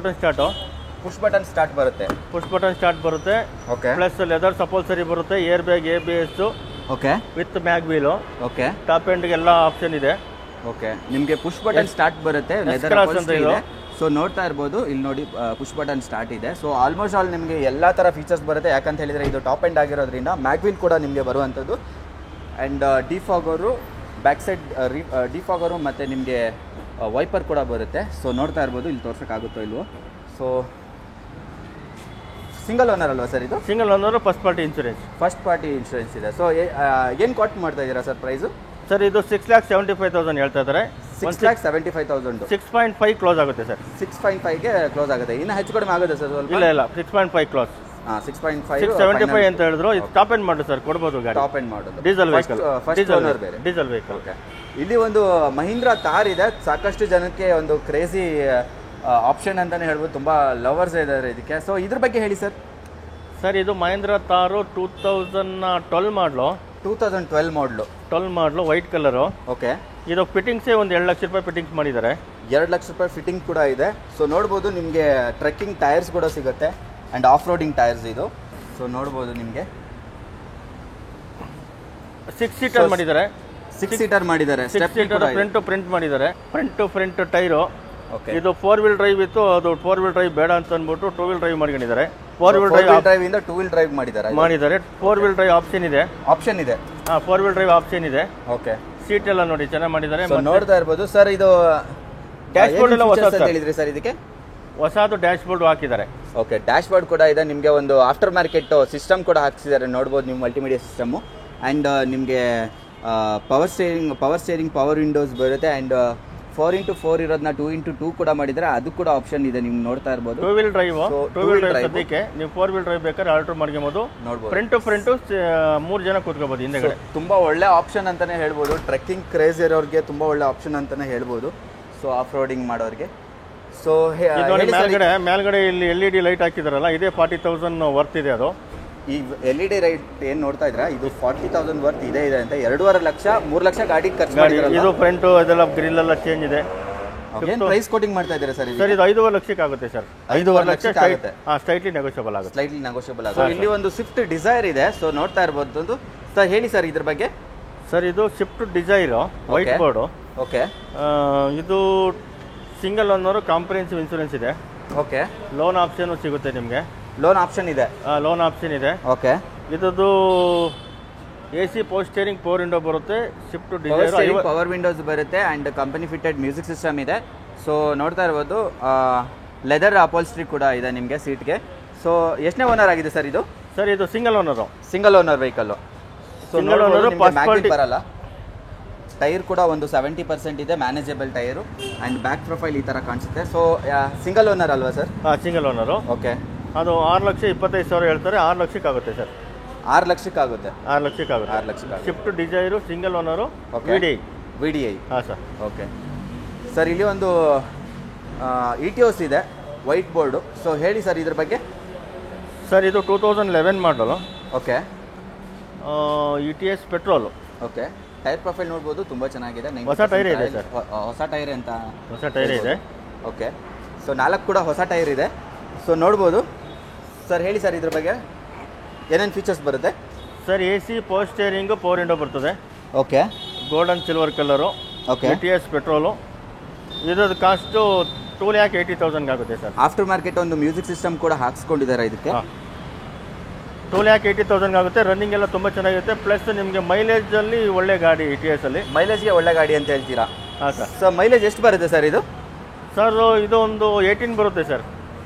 ಬಟನ್ ಸ್ಟಾರ್ಟ್ ಬರುತ್ತೆ. ಓಕೆ. ಪ್ಲಸ್ ಲೆದರ್ ಸಪೋಲ್ಸರಿ ಬರುತ್ತೆ. Air bag, ABS. Okay. With mag wheel. Okay. Top ಎಂಡ್ಗೆ ಎಲ್ಲ ಆಪ್ಷನ್ ಇದೆ. ಓಕೆ. ನಿಮಗೆ ಪುಷ್ ಬಟನ್ ಸ್ಟಾರ್ಟ್ ಬರುತ್ತೆ. ಲೆದರ್ ಇದೆ. ಸೊ ನೋಡ್ತಾ ಇರ್ಬೋದು, ಇಲ್ಲಿ ನೋಡಿ ಪುಷ್ ಬಟನ್ ಸ್ಟಾರ್ಟ್ ಇದೆ. ಸೊ ಆಲ್ಮೋಸ್ಟ್ ಆಲ್ ನಿಮಗೆ ಎಲ್ಲ ಥರ ಫೀಚರ್ಸ್ ಬರುತ್ತೆ. ಯಾಕಂತ ಹೇಳಿದರೆ ಇದು ಟಾಪ್ ಎಂಡ್ ಆಗಿರೋದ್ರಿಂದ ಮ್ಯಾಗ್ ವೀಲ್ ಕೂಡ ನಿಮಗೆ ಬರುವಂಥದ್ದು. And defogger, back side defogger ಮತ್ತು ನಿಮಗೆ ವೈಪರ್ ಕೂಡ ಬರುತ್ತೆ. ಸೊ ನೋಡ್ತಾ ಇರ್ಬೋದು, ಇಲ್ಲಿ ತೋರ್ಸೋಕ್ಕಾಗುತ್ತೋ ಇಲ್ವೋ. ಸೊ ಸಿಂಗಲ್ ಓನರ್ ಅಲ್ವಾ ಸರ್ ಇದು? Single owner. First party insurance ಇದೆ. ಸೊ ಏನು ಕಾಟ್ ಮಾಡ್ತಾ ಇದ್ದೀರಾ ಸರ್ ಪ್ರೈಸು? ಸರ್ ಇದು 6,75,000 ಹೇಳ್ತಾ ಇದ್ದಾರೆ. 6,75,000. 6.5 ಕ್ಲೋಸ್ ಆಗುತ್ತೆ ಸರ್. 6.5ಗೆ ಕ್ಲೋಸ್ ಆಗುತ್ತೆ. ಇನ್ನು ಹೆಚ್ಚು ಕಡಿಮೆ ಆಗುತ್ತೆ ಸರ್ ಸ್ವಲ್ಪ? ಇಲ್ಲ 6.5 ಕ್ಲೋಸ್. 6.5 ಅಂತ ಹೇಳಿದ್ರು. ಇದು ಟಾಪ್ ಎಂಡ್ ಮಾಡೋದು ಸರ್, ಕೊಡ್ಬೋದು ಗಾಡಿ. ಟಾಪ್ ಎಂಡ್ ಮಾಡೋದು. Diesel vehicle. Diesel vehicle. Okay. ಇಲ್ಲಿ ಒಂದು ಮಹೀಂದ್ರ ಥಾರ್ ಇದೆ. ಸಾಕಷ್ಟು ಜನಕ್ಕೆ ಒಂದು ಕ್ರೇಜಿ ಆಪ್ಷನ್ ಅಂತಲೇ ಹೇಳ್ಬೋದು. ತುಂಬ ಲವರ್ಸ್ ಇದ್ದಾರೆ ಇದಕ್ಕೆ. ಸೊ ಇದ್ರ ಬಗ್ಗೆ ಹೇಳಿ ಸರ್. ಸರ್ ಇದು ಮಹೀಂದ್ರ ಥಾರು 2012 ಮಾಡಲು. 2012 ಮಾಡಲು ವೈಟ್ ಕಲರು. ಓಕೆ. ಇದು ಫಿಟ್ಟಿಂಗ್ಸೇ ಒಂದು 2 ಲಕ್ಷ ರೂಪಾಯಿ ಫಿಟ್ಟಿಂಗ್ಸ್ ಮಾಡಿದ್ದಾರೆ. 2 ಲಕ್ಷ ರೂಪಾಯಿ ಫಿಟ್ಟಿಂಗ್ ಕೂಡ ಇದೆ. ಸೊ ನೋಡ್ಬೋದು, ನಿಮಗೆ ಟ್ರೆಕ್ಕಿಂಗ್ ಟೈರ್ಸ್ ಕೂಡ ಸಿಗುತ್ತೆ. ಆ್ಯಂಡ್ ಆಫ್ ರೋಡಿಂಗ್ ಟೈರ್ಸ್ ಇದು. ಸೊ ನೋಡ್ಬೋದು ನಿಮಗೆ 6 ಸೀಟರ್ ಮಾಡಿದ್ದಾರೆ. 6 ಸೀಟರ್ ಮಾಡಿದ್ದಾರೆ. 6 ಸೀಟರ್ ಪ್ರಿಂಟ್ ಮಾಡಿದ್ದಾರೆ. Front tyre. ಇದು 4 ವೀಲ್ ಡ್ರೈವ್ ಇತ್ತು, ಅದು 4 ವೀಲ್ ಡ್ರೈವ್ ಬೇಡ ಅಂತ ಅಂದ್ಬಿಟ್ಟು 2 ವೀಲ್ ಡ್ರೈವ್ ಮಾಡ್ಕೊಂಡಿದ್ದಾರೆ. 4 ವೀಲ್ ಡ್ರೈವ್ ಇಂದ 2 ವೀಲ್ ಡ್ರೈವ್ ಮಾಡಿದ್ದಾರೆ. 4 ವೀಲ್ ಡ್ರೈವ್ ಆಪ್ಷನ್ ಇದೆ. 4 ವೀಲ್ ಡ್ರೈವ್ ಆಪ್ಷನ್ ಇದೆ. ಓಕೆ. ಸೀಟ್ ಎಲ್ಲ ನೋಡಿ ಚೆನ್ನಾಗಿ ಮಾಡಿದ್ದಾರೆ. ನೋಡ್ತಾ ಇರ್ಬೋದು ಸರ್. ಇದು ಡ್ಯಾಶ್ ಬೋರ್ಡ್ ಎಲ್ಲ ಹೊಸದು ಹೇಳಿದ್ರಿ ಸರ್. ಇದಕ್ಕೆ ಹೊಸದು ಡ್ಯಾಶ್ ಬೋರ್ಡ್ ಹಾಕಿದ್ದಾರೆ. ಓಕೆ. ಡ್ಯಾಶ್ ಬೋರ್ಡ್ ಕೂಡ ಇದೆ. ನಿಮಗೆ ಒಂದು ಆಫ್ಟರ್ ಮಾರ್ಕೆಟ್ ಸಿಸ್ಟಮ್ ಕೂಡ ಹಾಕ್ಸಿದ್ದಾರೆ. ನೋಡ್ಬೋದು ನೀವು ಮಲ್ಟಿಮೀಡಿಯಾ ಸಿಸ್ಟಮು. ಆ್ಯಂಡ್ ನಿಮಗೆ ಪವರ್ ಸ್ಟೇರಿಂಗ್ ಪವರ್ ವಿಂಡೋಸ್ ಬರುತ್ತೆ. ಆ್ಯಂಡ್ 4x4 ಇರೋದನ್ನ 2x2 ಕೂಡ ಮಾಡಿದರೆ ಅದು ಕೂಡ ಆಪ್ಷನ್ ಇದೆ. ನಿಮ್ಗೆ ನೋಡ್ತಾ ಇರ್ಬೋದು. 2 ವೀಲ್ ಡ್ರೈವ್ ಸದ್ಯಕ್ಕೆ ನೀವು 4 ವೀಲ್ ಡ್ರೈವ್ ಬೇಕಾದ್ರೆ ಆಲ್ಟರ್ ಮಾಡ್ಕೊಬೋದು. ನೋಡ್ಬೋದು. ಫ್ರಂಟ್ 3 ಜನ ಕೂತ್ಕೋಬೋದು ಹಿಂದೆಗಡೆ. ತುಂಬಾ ಒಳ್ಳೆ ಆಪ್ಷನ್ ಅಂತಾನೆ ಹೇಳ್ಬೋದು. ಟ್ರೆಕ್ಕಿಂಗ್ ಕ್ರೇಜ್ ಇರೋರಿಗೆ ತುಂಬಾ ಒಳ್ಳೆ ಆಪ್ಷನ್ ಅಂತಾನೆ ಹೇಳ್ಬೋದು. ಸೊ ಆಫ್ ರೋಡಿಂಗ್ ಮಾಡೋರಿಗೆ. ಸೊ ಮೇಲ್ಗಡೆ ಇಲ್ಲಿ LED ಲೈಟ್ ಹಾಕಿದಾರಲ್ಲ, ಇದೇ 40,000 ವರ್ತ್ ಇದೆ. ಅದು ಈ LED ಲೈಟ್ ಏನ್ ನೋಡ್ತಾ ಇದ್ರ, ಇದು 40,000 ವರ್ತ್ ಇದೆ ಅಂತ 2.5 ಲಕ್ಷ 3 ಲಕ್ಷ ಗಾಡಿ ಖರ್ಚು ಮಾಡಿದ್ದಾರೆ. ಇದು ಫ್ರಂಟ್ ಅದೆಲ್ಲ ಗ್ರಿಲ್ ಎಲ್ಲ ಚೇಂಜ್ ಇದೆ. ಏನು ಪ್ರೈಸ್ ಕೋಟಿಂಗ್ ಮಾಡ್ತಾ ಇದ್ದಾರೆ ಸರ್? ಸರ್ ಇದು 5.5 ಲಕ್ಷಕ್ಕೆ ಆಗುತ್ತೆ ಸರ್. 5.5 ಲಕ್ಷಕ್ಕೆ ಆಗುತ್ತೆ. ಸ್ಲೈಟ್ಲಿ ನೆಗೋಷಿಯಬಲ್ ಆಗುತ್ತೆ. ಇಲ್ಲಿ ಒಂದು ಸ್ವಿಫ್ಟ್ ಡಿಸೈರ್ ಇದೆ. ಸೊ ನೋಡ್ತಾ ಇರಬಹುದು ಸರ್. ಹೇಳಿ ಸರ್ ಇದ್ರ ಬಗ್ಗೆ. ಸರ್ ಇದು Swift Dzire white board. Okay. ಇದು ಸಿಂಗಲ್ ಓನರ್ ಕಾಂಪ್ರಿಹೆನ್ಸಿವ್ ಇನ್ಶೂರೆನ್ಸ್ ಇದೆ. ಓಕೆ. ಲೋನ್ ಆಪ್ಷನ್ ಸಿಗುತ್ತೆ ನಿಮಗೆ. ಲೋನ್ ಆಪ್ಷನ್ ಇದೆ. ಓಕೆ. ಇದದು AC power steering power window ಬರುತ್ತೆ. ಸ್ವಿಫ್ಟ್ ಡಿಸೈರ್ ಪವರ್ ವಿಂಡೋಸ್ ಬರುತ್ತೆ. And company fitted music system ಇದೆ. ಸೊ ನೋಡ್ತಾ ಇರ್ಬೋದು ಲೆದರ್ ಅಪೋಲ್ಸ್ಟ್ರಿ ಕೂಡ ಇದೆ ನಿಮಗೆ ಸೀಟ್ಗೆ. ಸೊ ಎಷ್ಟನೇ ಓನರ್ ಆಗಿದೆ ಸರ್ ಇದು? ಸರ್ ಇದು single owner vehicle. Single owner ಬರಲ್ಲ. ಟೈರ್ ಕೂಡ ಒಂದು 70% ಇದೆ. Manageable tyre. And back profile ಈ ಥರ ಕಾಣಿಸುತ್ತೆ. ಸೊ ಸಿಂಗಲ್ ಓನರ್ ಅಲ್ವಾ ಸರ್? Single owner. ಓಕೆ. ಅದು 6,25,000 ಹೇಳ್ತಾರೆ. 6 ಲಕ್ಷಕ್ಕೆ ಆಗುತ್ತೆ ಸರ್. 6 ಲಕ್ಷಕ್ಕೆ ಆಗುತ್ತೆ. 6 ಲಕ್ಷಕ್ಕೆ ಆಗುತ್ತೆ. 6 ಲಕ್ಷಕ್ಕೆ. Swift Dzire single owner. VDI. ಹಾಂ ಸರ್. Okay sir. ಇಲ್ಲಿ ಒಂದು ETOS ಇದೆ, ವೈಟ್ ಬೋರ್ಡು. ಸೊ ಹೇಳಿ ಸರ್ ಇದ್ರ ಬಗ್ಗೆ. ಸರ್ ಇದು 2011 ಮಾಡಲು. Okay. ETS petrol. Okay. Tyre profile ನೋಡ್ಬೋದು, ತುಂಬ ಚೆನ್ನಾಗಿದೆ. ಹೊಸ ಟೈರ್ ಇದೆ ಸರ್. ಹೊಸ ಟೈರ್ ಇದೆ. ಓಕೆ. ಸೊ 4 ಕೂಡ ಹೊಸ ಟೈರ್ ಇದೆ. ಸೊ ನೋಡ್ಬೋದು ಸರ್. ಹೇಳಿ ಸರ್ ಇದ್ರ ಬಗ್ಗೆ ಏನೇನು ಫೀಚರ್ಸ್ ಬರುತ್ತೆ? Sir AC power steering power window ಬರ್ತದೆ. Okay. Golden silver colour. Okay. ETS petrol. ಇದ್ರದ್ದು ಕಾಸ್ಟು 2,80,000 ಆಗುತ್ತೆ ಸರ್. ಆಫ್ಟರ್ ಮಾರ್ಕೆಟ್ ಒಂದು ಮ್ಯೂಸಿಕ್ ಸಿಸ್ಟಮ್ ಕೂಡ ಹಾಕ್ಸ್ಕೊಂಡಿದ್ದಾರೆ ಇದಕ್ಕೆ. 2,80,000 ಆಗುತ್ತೆ. ರನ್ನಿಂಗ್ ಎಲ್ಲ ತುಂಬ ಚೆನ್ನಾಗಿರುತ್ತೆ. ಪ್ಲಸ್ ನಿಮಗೆ ಮೈಲೇಜಲ್ಲಿ ಒಳ್ಳೆ ಗಾಡಿ. ETS ಅಲ್ಲಿ ಮೈಲೇಜ್ಗೆ ಒಳ್ಳೆ ಗಾಡಿ ಅಂತ ಹೇಳ್ತೀರಾ? ಹಾಂ ಸರ್. ಸರ್ ಮೈಲೇಜ್ ಎಷ್ಟು ಬರುತ್ತೆ ಸರ್ ಇದು? ಸರ್ ಇದು ಒಂದು 18 ಬರುತ್ತೆ ಸರ್.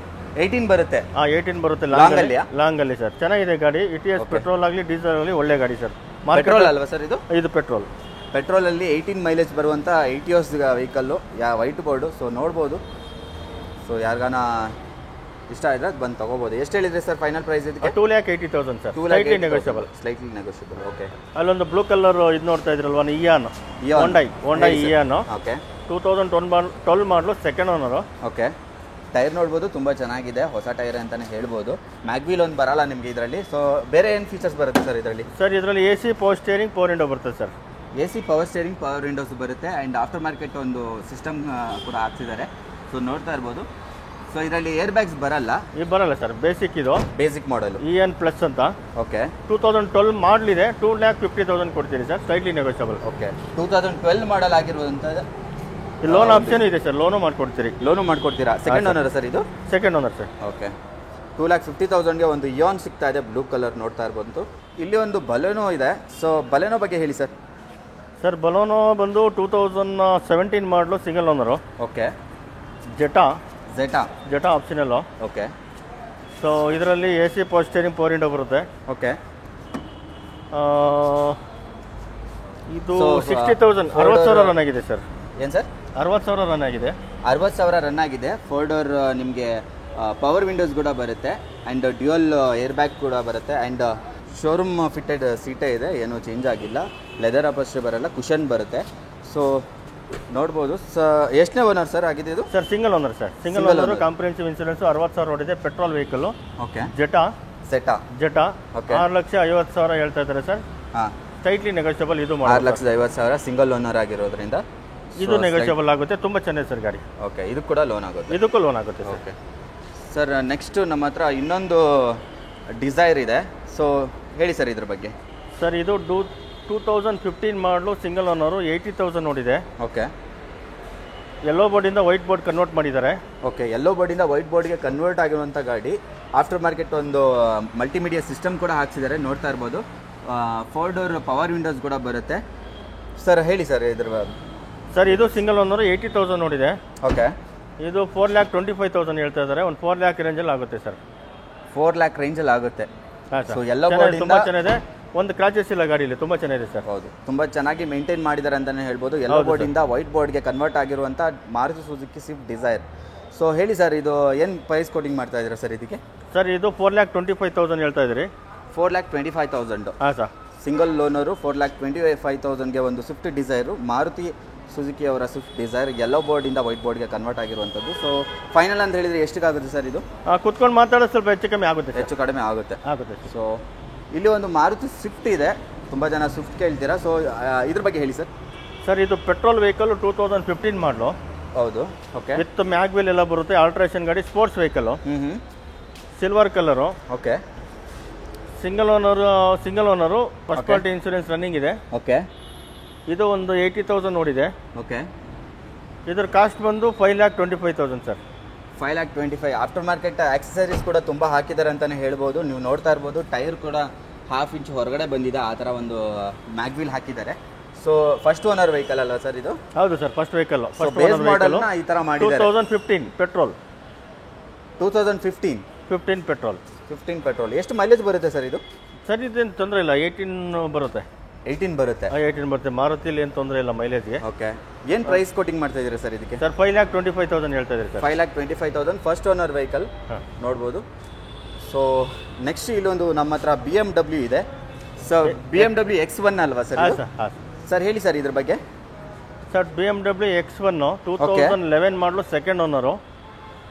18 ಬರುತ್ತೆ. 18 ಬರುತ್ತೆ ಲಾಂಗಲ್ಲಿ ಸರ್. ಚೆನ್ನಾಗಿದೆ ಗಾಡಿ. ETS ಪೆಟ್ರೋಲ್ ಆಗಲಿ ಡೀಸೆಲ್ ಆಗಲಿ ಒಳ್ಳೆ ಗಾಡಿ ಸರ್. ಪೆಟ್ರೋಲ್ ಅಲ್ವಾ ಸರ್ ಇದು? ಇದು ಪೆಟ್ರೋಲಲ್ಲಿ 18 ಮೈಲೇಜ್ ಬರುವಂಥ ETOS vehicle, white board. So ನೋಡ್ಬೋದು. ಸೊ ಯಾರಿಗಾನ ಇಷ್ಟ ಆದರೆ ಬಂದು ತೊಗೋಬೋದು. ಎಷ್ಟು ಹೇಳಿದ್ರೆ ಸರ್ ಫೈನಲ್ ಪ್ರೈಸ್ ಇದಕ್ಕೆ? 2,80,000 ಸರ್. Slightly negotiable. ಓಕೆ. ಅಲ್ಲೊಂದು ಬ್ಲೂ ಕಲರ್ ಇದು ನೋಡ್ತಾ ಇದ್ರಲ್ವಾ, ಹೋಂಡೈ ಇಯಾನ್. ಓಕೆ. 2012 ಮಾಡಲು ಸೆಕೆಂಡ್ ಓನರು. ಓಕೆ. ಟೈರ್ ನೋಡ್ಬೋದು, ತುಂಬ ಚೆನ್ನಾಗಿದೆ. ಹೊಸ ಟೈರ್ ಅಂತಲೇ ಹೇಳ್ಬೋದು. ಮ್ಯಾಗ್ವೀಲ್ ಒಂದು ಬರಲ್ಲ ನಿಮಗೆ ಇದರಲ್ಲಿ. ಸೊ ಬೇರೆ ಏನು ಫೀಚರ್ಸ್ ಬರುತ್ತೆ ಸರ್ ಇದರಲ್ಲಿ? ಸರ್ ಇದರಲ್ಲಿ AC power steering power window ಬರ್ತದೆ sir. AC power steering power windows ಬರುತ್ತೆ. ಆ್ಯಂಡ್ ಆಫ್ಟರ್ ಮಾರ್ಕೆಟ್ ಒಂದು ಸಿಸ್ಟಮ್ ಕೂಡ ಹಾಕ್ಸಿದ್ದಾರೆ. ಸೊ ನೋಡ್ತಾ ಇರ್ಬೋದು. ಸೊ ಇದರಲ್ಲಿ ಏರ್ ಬ್ಯಾಗ್ಸ್ ಬರಲ್ಲ sir. Basic model EN plus ಅಂತ. ಓಕೆ. 2012 ಮಾಡಲ್ ಇದೆ. 2,50,000 ಕೊಡ್ತೀರಿ sir. Slightly negotiable. Okay. 2012 model ಆಗಿರುವಂಥದ್ದು. ಲೋನ್ ಆಪ್ಷನ್ ಇದೆ ಸರ್. ಲೋನು ಮಾಡ್ಕೊಡ್ತೀರಾ? ಸೆಕೆಂಡ್ ಓನರ್ ಸರ್ ಇದು? Second owner sir. ಓಕೆ. 2,50,000ಗೆ ಒಂದು ಇಯಾನ್ ಸಿಗ್ತಾ ಇದೆ, ಬ್ಲೂ ಕಲರ್ ನೋಡ್ತಾ ಇರ್ಬೋದು. ಇಲ್ಲಿ ಒಂದು ಬಲೆನೋ ಇದೆ. ಸೊ ಬಲೆನೋ ಬಗ್ಗೆ ಹೇಳಿ ಸರ್. ಸರ್ ಬಲೆನೋ ಬಂದು 2017 model single owner. Okay. Zeta optional. Okay. So ಇದರಲ್ಲಿ AC power steering power window ಬರುತ್ತೆ. ಓಕೆ. ಇದು 60,000 60,000 ರನ್ ಆಗಿದೆ ಸರ್. ಏನು ಸರ್? 60,000 ರನ್ ಆಗಿದೆ. 60,000 ರನ್ ಆಗಿದೆ. 4 ಡೋರ್ ನಿಮಗೆ ಪವರ್ ವಿಂಡೋಸ್ ಕೂಡ ಬರುತ್ತೆ. ಆ್ಯಂಡ್ ಡ್ಯುಯಲ್ ಏರ್ ಬ್ಯಾಗ್ ಕೂಡ ಬರುತ್ತೆ. ಆ್ಯಂಡ್ ಶೋರೂಮ್ ಫಿಟ್ಟೆಡ್ ಸೀಟೇ ಇದೆ, ಏನೂ ಚೇಂಜ್ ಆಗಿಲ್ಲ. ಲೆದರ್ ಅಪೋಸ್ಟ್ರಿ ಬರಲ್ಲ, ಕುಷನ್ ಬರುತ್ತೆ. ಸೊ ನೋಡ್ಬೋದು. ಎಷ್ಟನೇ ಓನರ್ ಸರ್ ಆಗಿದೆ ಇದು? Sir single owner sir. Single owner comprehensive insurance 60,000 ಓಡಿದೆ. Petrol vehicle. ಓಕೆ. ಜೆಟಾ. ಓಕೆ. 6,50,000 ಹೇಳ್ತಾ ಇದ್ದಾರೆ ಸರ್. ಹಾಂ. Slightly negotiable. ಇದು 6,50,000 ಸಿಂಗಲ್ ಓನರ್ ಆಗಿರೋದ್ರಿಂದ ಇದು ನೆಗೋಷಿಯಬಲ್ ಆಗುತ್ತೆ. ತುಂಬ ಚೆನ್ನಾಗಿದೆ ಸರ್ ಗಾಡಿ. ಓಕೆ. ಇದು ಕೂಡ ಲೋನ್ ಆಗುತ್ತೆ? ಇದಕ್ಕೂ ಲೋನ್ ಆಗುತ್ತೆ. Okay sir. ನೆಕ್ಸ್ಟ್ ನಮ್ಮ ಹತ್ರ ಇನ್ನೊಂದು ಡಿಸೈರ್ ಇದೆ. ಸೊ ಹೇಳಿ ಸರ್ ಇದ್ರ ಬಗ್ಗೆ. ಸರ್ ಇದು 2015 ಮಾಡಲು ಸಿಂಗಲ್ ಓನರು 80,000 ನೋಡಿದೆ. ಓಕೆ. ಯೆಲ್ಲೋ ಬೋರ್ಡಿಂದ ವೈಟ್ ಬೋರ್ಡ್ ಕನ್ವರ್ಟ್ ಮಾಡಿದ್ದಾರೆ. ಓಕೆ, ಯೆಲ್ಲೋ ಬೋರ್ಡಿಂದ ವೈಟ್ ಬೋರ್ಡ್ಗೆ ಕನ್ವರ್ಟ್ ಆಗಿರುವಂಥ ಗಾಡಿ. ಆಫ್ಟರ್ ಮಾರ್ಕೆಟ್ ಒಂದು ಮಲ್ಟಿಮೀಡಿಯಾ ಸಿಸ್ಟಮ್ ಕೂಡ ಹಾಕ್ಸಿದ್ದಾರೆ, ನೋಡ್ತಾ ಇರ್ಬೋದು. 4 ಡೋರ್ ಪವರ್ ವಿಂಡೋಸ್ ಕೂಡ ಬರುತ್ತೆ. ಸರ್ ಹೇಳಿ ಸರ್ ಇದ್ರ. ಸರ್ ಇದು ಸಿಂಗಲ್ ಓನರು 80,000 ನೋಡಿದೆ. ಓಕೆ. ಇದು 4,25,000 ಹೇಳ್ತಾ ಇದ್ದಾರೆ. ಒಂದು 4 ಲ್ಯಾಕ್ ರೇಂಜಲ್ಲಿ ಆಗುತ್ತೆ ಸರ್. 4 ಲ್ಯಾಕ್ ರೇಂಜಲ್ಲಿ ಆಗುತ್ತೆ. ಹಾಂ ಸೊ ಸರ್, ಯೆಲ್ಲೋ ಬೋರ್ಡ್ ತುಂಬ ಚೆನ್ನಾಗಿದೆ. ಒಂದು ಕ್ರಾಚಸ್ ಇಲ್ಲ ಗಾಡಿಯಲ್ಲಿ, ತುಂಬ ಚೆನ್ನಾಗಿದೆ ಸರ್. ಹೌದು, ತುಂಬ ಚೆನ್ನಾಗಿ ಮೇಂಟೈನ್ ಮಾಡಿದ್ದಾರೆ ಅಂತಲೇ ಹೇಳ್ಬೋದು. ಯೆಲ್ಲೋ ಬೋರ್ಡಿಂದ ವೈಟ್ ಬೋರ್ಡ್ಗೆ ಕನ್ವರ್ಟ್ ಆಗಿರುವಂಥ Maruti Suzuki Swift Dzire. So ಹೇಳಿ ಸರ್, ಇದು ಏನು ಪ್ರೈಸ್ ಕೋಟಿಂಗ್ ಮಾಡ್ತಾ ಇದ್ದೀರಾ ಸರ್ ಇದಕ್ಕೆ? ಸರ್ ಇದು 4,25,000 ಹೇಳ್ತಾ ಇದ್ದೀರಿ. 4,25,000. ಹಾಂ ಸರ್. ಸಿಂಗಲ್ ಲೋನರು 4,25,000ಗೆ ಒಂದು ಸ್ವಿಫ್ಟ್ ಡಿಸೈರು, ಮಾರುತಿ ಸುಜುಕಿ ಅವರ ಸ್ವಿಫ್ಟ್ ಡಿಸೈರ್ ಯೆಲ್ಲೋ ಬೋರ್ಡಿಂದ ವೈಟ್ ಬೋರ್ಡ್ಗೆ ಕನ್ವರ್ಟ್ ಆಗಿರುವಂಥದ್ದು. ಸೊ ಫೈನಲ್ ಅಂತ ಹೇಳಿದರೆ ಎಷ್ಟಿಗಾಗುತ್ತೆ ಸರ್ ಇದು? ಕುತ್ಕೊಂಡು ಮಾತಾಡೋದು ಸ್ವಲ್ಪ ಹೆಚ್ಚು ಕಮ್ಮಿ ಆಗುತ್ತೆ. ಹೆಚ್ಚು ಕಡಿಮೆ ಆಗುತ್ತೆ. ಸೊ ಇಲ್ಲಿ ಒಂದು ಮಾರುತಿ ಸ್ವಿಫ್ಟ್ ಇದೆ, ತುಂಬ ಜನ ಸ್ವಿಫ್ಟ್ ಕೇಳ್ತೀರಾ. ಸೊ ಇದ್ರ ಬಗ್ಗೆ ಹೇಳಿ ಸರ್. ಸರ್ ಇದು ಪೆಟ್ರೋಲ್ ವೆಹಿಕಲ್ 2015 ಮಾಡಲು. ಹೌದು. ಓಕೆ. ವಿತ್ ಮ್ಯಾಗ್ವೆಲ್ ಎಲ್ಲ ಬರುತ್ತೆ. ಆಲ್ಟ್ರೇಷನ್ ಗಾಡಿ, sports vehicle, silver colour. Okay. Single owner first party insurance running ಇದೆ. ಓಕೆ. ಇದು ಒಂದು 80,000 ನೋಡಿದೆ. ಓಕೆ. ಇದ್ರ ಕಾಸ್ಟ್ ಬಂದು 5,25,000 ಸರ್. 5,25,000. ಆಫ್ಟರ್ ಮಾರ್ಕೆಟ್ ಆಕ್ಸೆಸರೀಸ್ ಕೂಡ ತುಂಬ ಹಾಕಿದ್ದಾರೆ ಅಂತಲೇ ಹೇಳ್ಬೋದು. ನೀವು ನೋಡ್ತಾ ಇರ್ಬೋದು, ಟೈರ್ ಕೂಡ 1/2 ಇಂಚ್ ಹೊರಗಡೆ ಬಂದಿದೆ, ಆ ಥರ ಒಂದು ಮ್ಯಾಗ್ವಿಲ್ ಹಾಕಿದ್ದಾರೆ. ಸೊ ಫಸ್ಟ್ ಓನರ್ ವೆಹಿಕಲ್ ಅಲ್ಲ ಸರ್ ಇದು? ಹೌದು ಸರ್, ಫಸ್ಟ್ ವೆಹಿಕಲ್. ಬೇಸ್ ಮಾಡೆಲ್ನ ಈ ಥರ ಮಾಡಿದ್ದಾರೆ. 2015 ಪೆಟ್ರೋಲ್. 2015 ಪೆಟ್ರೋಲ್. 15 ಪೆಟ್ರೋಲ್. ಎಷ್ಟು ಮೈಲೇಜ್ ಬರುತ್ತೆ ಸರ್ ಇದು? ಸರ್ ಇದೇನು ತೊಂದರೆ ಇಲ್ಲ, 18 ಬರುತ್ತೆ. 18 ಬರುತ್ತೆ. 18 ಬರುತ್ತೆ. ಮಾರುತಿಲಿ ಏನು ತೊಂದರೆ ಇಲ್ಲ ಮೈಲೇಜ್ಗೆ. ಓಕೆ. ಏನು ಪ್ರೈಸ್ ಕೋಟಿಂಗ್ ಮಾಡ್ತಾ ಇದ್ದೀರಾ ಸರ್ ಇದಕ್ಕೆ? ಸರ್ 5,25,000 ಹೇಳ್ತಾ ಇದ್ದೀರಿ ಸರ್. 5,25,000 ಫಸ್ಟ್ ಓನರ್ ವೆಹಿಕಲ್ ನೋಡ್ಬೋದು. ಸೊ ನೆಕ್ಸ್ಟ್ ಇಲ್ಲೊಂದು ನಮ್ಮ ಹತ್ರ BMW ಇದೆ. ಸೊ BMW X1 ಅಲ್ವಾ ಸರ್? ಹಾಂ ಸರ್. ಹಾಂ ಸರ್ ಹೇಳಿ ಸರ್ ಇದ್ರ ಬಗ್ಗೆ. ಸರ್ BMW X1 2011 ಮಾಡಲು ಸೆಕೆಂಡ್ ಓನರು.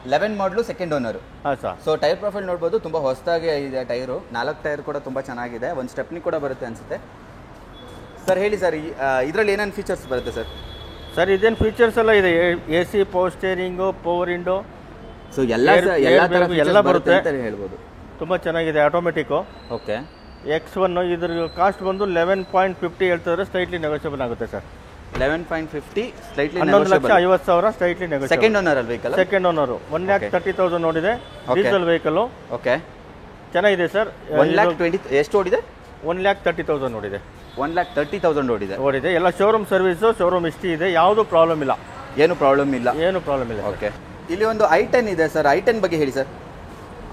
11 ಮಾಡಲು ಸೆಕೆಂಡ್ ಓನರು. ಹಾಂ ಸರ್. ಸೊ ಟೈರ್ ಪ್ರೊಫೈಲ್ ನೋಡ್ಬೋದು, ತುಂಬ ಹೊಸದಾಗಿ ಇದೆ ಟೈರು. 4 ಟೈರ್ ಕೂಡ ತುಂಬ ಚೆನ್ನಾಗಿದೆ. ಒಂದು ಸ್ಟೆಪ್ನಿ ಕೂಡ ಬರುತ್ತೆ ಅನಿಸುತ್ತೆ. ಸರ್ ಹೇಳಿ ಸರ್, ಇದರಲ್ಲಿ ಏನೇನು ಫೀಚರ್ಸ್ ಬರುತ್ತೆ ಸರ್? ಸರ್ ಇದೇನು ಫೀಚರ್ಸ್ ಎಲ್ಲ ಇದೆ. AC, power steering, power window, so ಎಲ್ಲ ಬರುತ್ತೆ ಅಂತ ಹೇಳ್ಬೋದು. ತುಂಬ ಚೆನ್ನಾಗಿದೆ. ಆಟೋಮೆಟಿಕ್ಕು. ಓಕೆ. X1 ಇದ್ರ ಕಾಸ್ಟ್ ಬಂದು 11.50 ಹೇಳ್ತಿದ್ರೆ ಸ್ಲೈಟ್ಲಿ ನೆಗೋಷಿಯಬಲ್ ಆಗುತ್ತೆ sir. 11.50 slightly 11,50,000 slightly negotiable. Second owner ಅಲ್ಲ ವೆಹಿಕಲ್? Second owner. 1,30,000 ನೋಡಿದೆ. Diesel vehicle. ಓಕೆ. ಚೆನ್ನಾಗಿದೆ ಸರ್. 1,20,000 ಎಷ್ಟು ಓಡಿದೆ? 1,30,000 ನೋಡಿದೆ. 1,30,000 ಓಡಿದೆ. ಎಲ್ಲ ಶೋರೂಮ್ ಸರ್ವಿಸು, ಶೋರೂಮ್ ಹಿಸ್ಟ್ರಿ ಇದೆ. ಯಾವುದು ಪ್ರಾಬ್ಲಮ್ ಇಲ್ಲ. ಏನು ಪ್ರಾಬ್ಲಮ್ ಇಲ್ಲ. ಓಕೆ. ಇಲ್ಲಿ ಒಂದು i10 ಇದೆ ಸರ್. i10 ಬಗ್ಗೆ ಹೇಳಿ ಸರ್.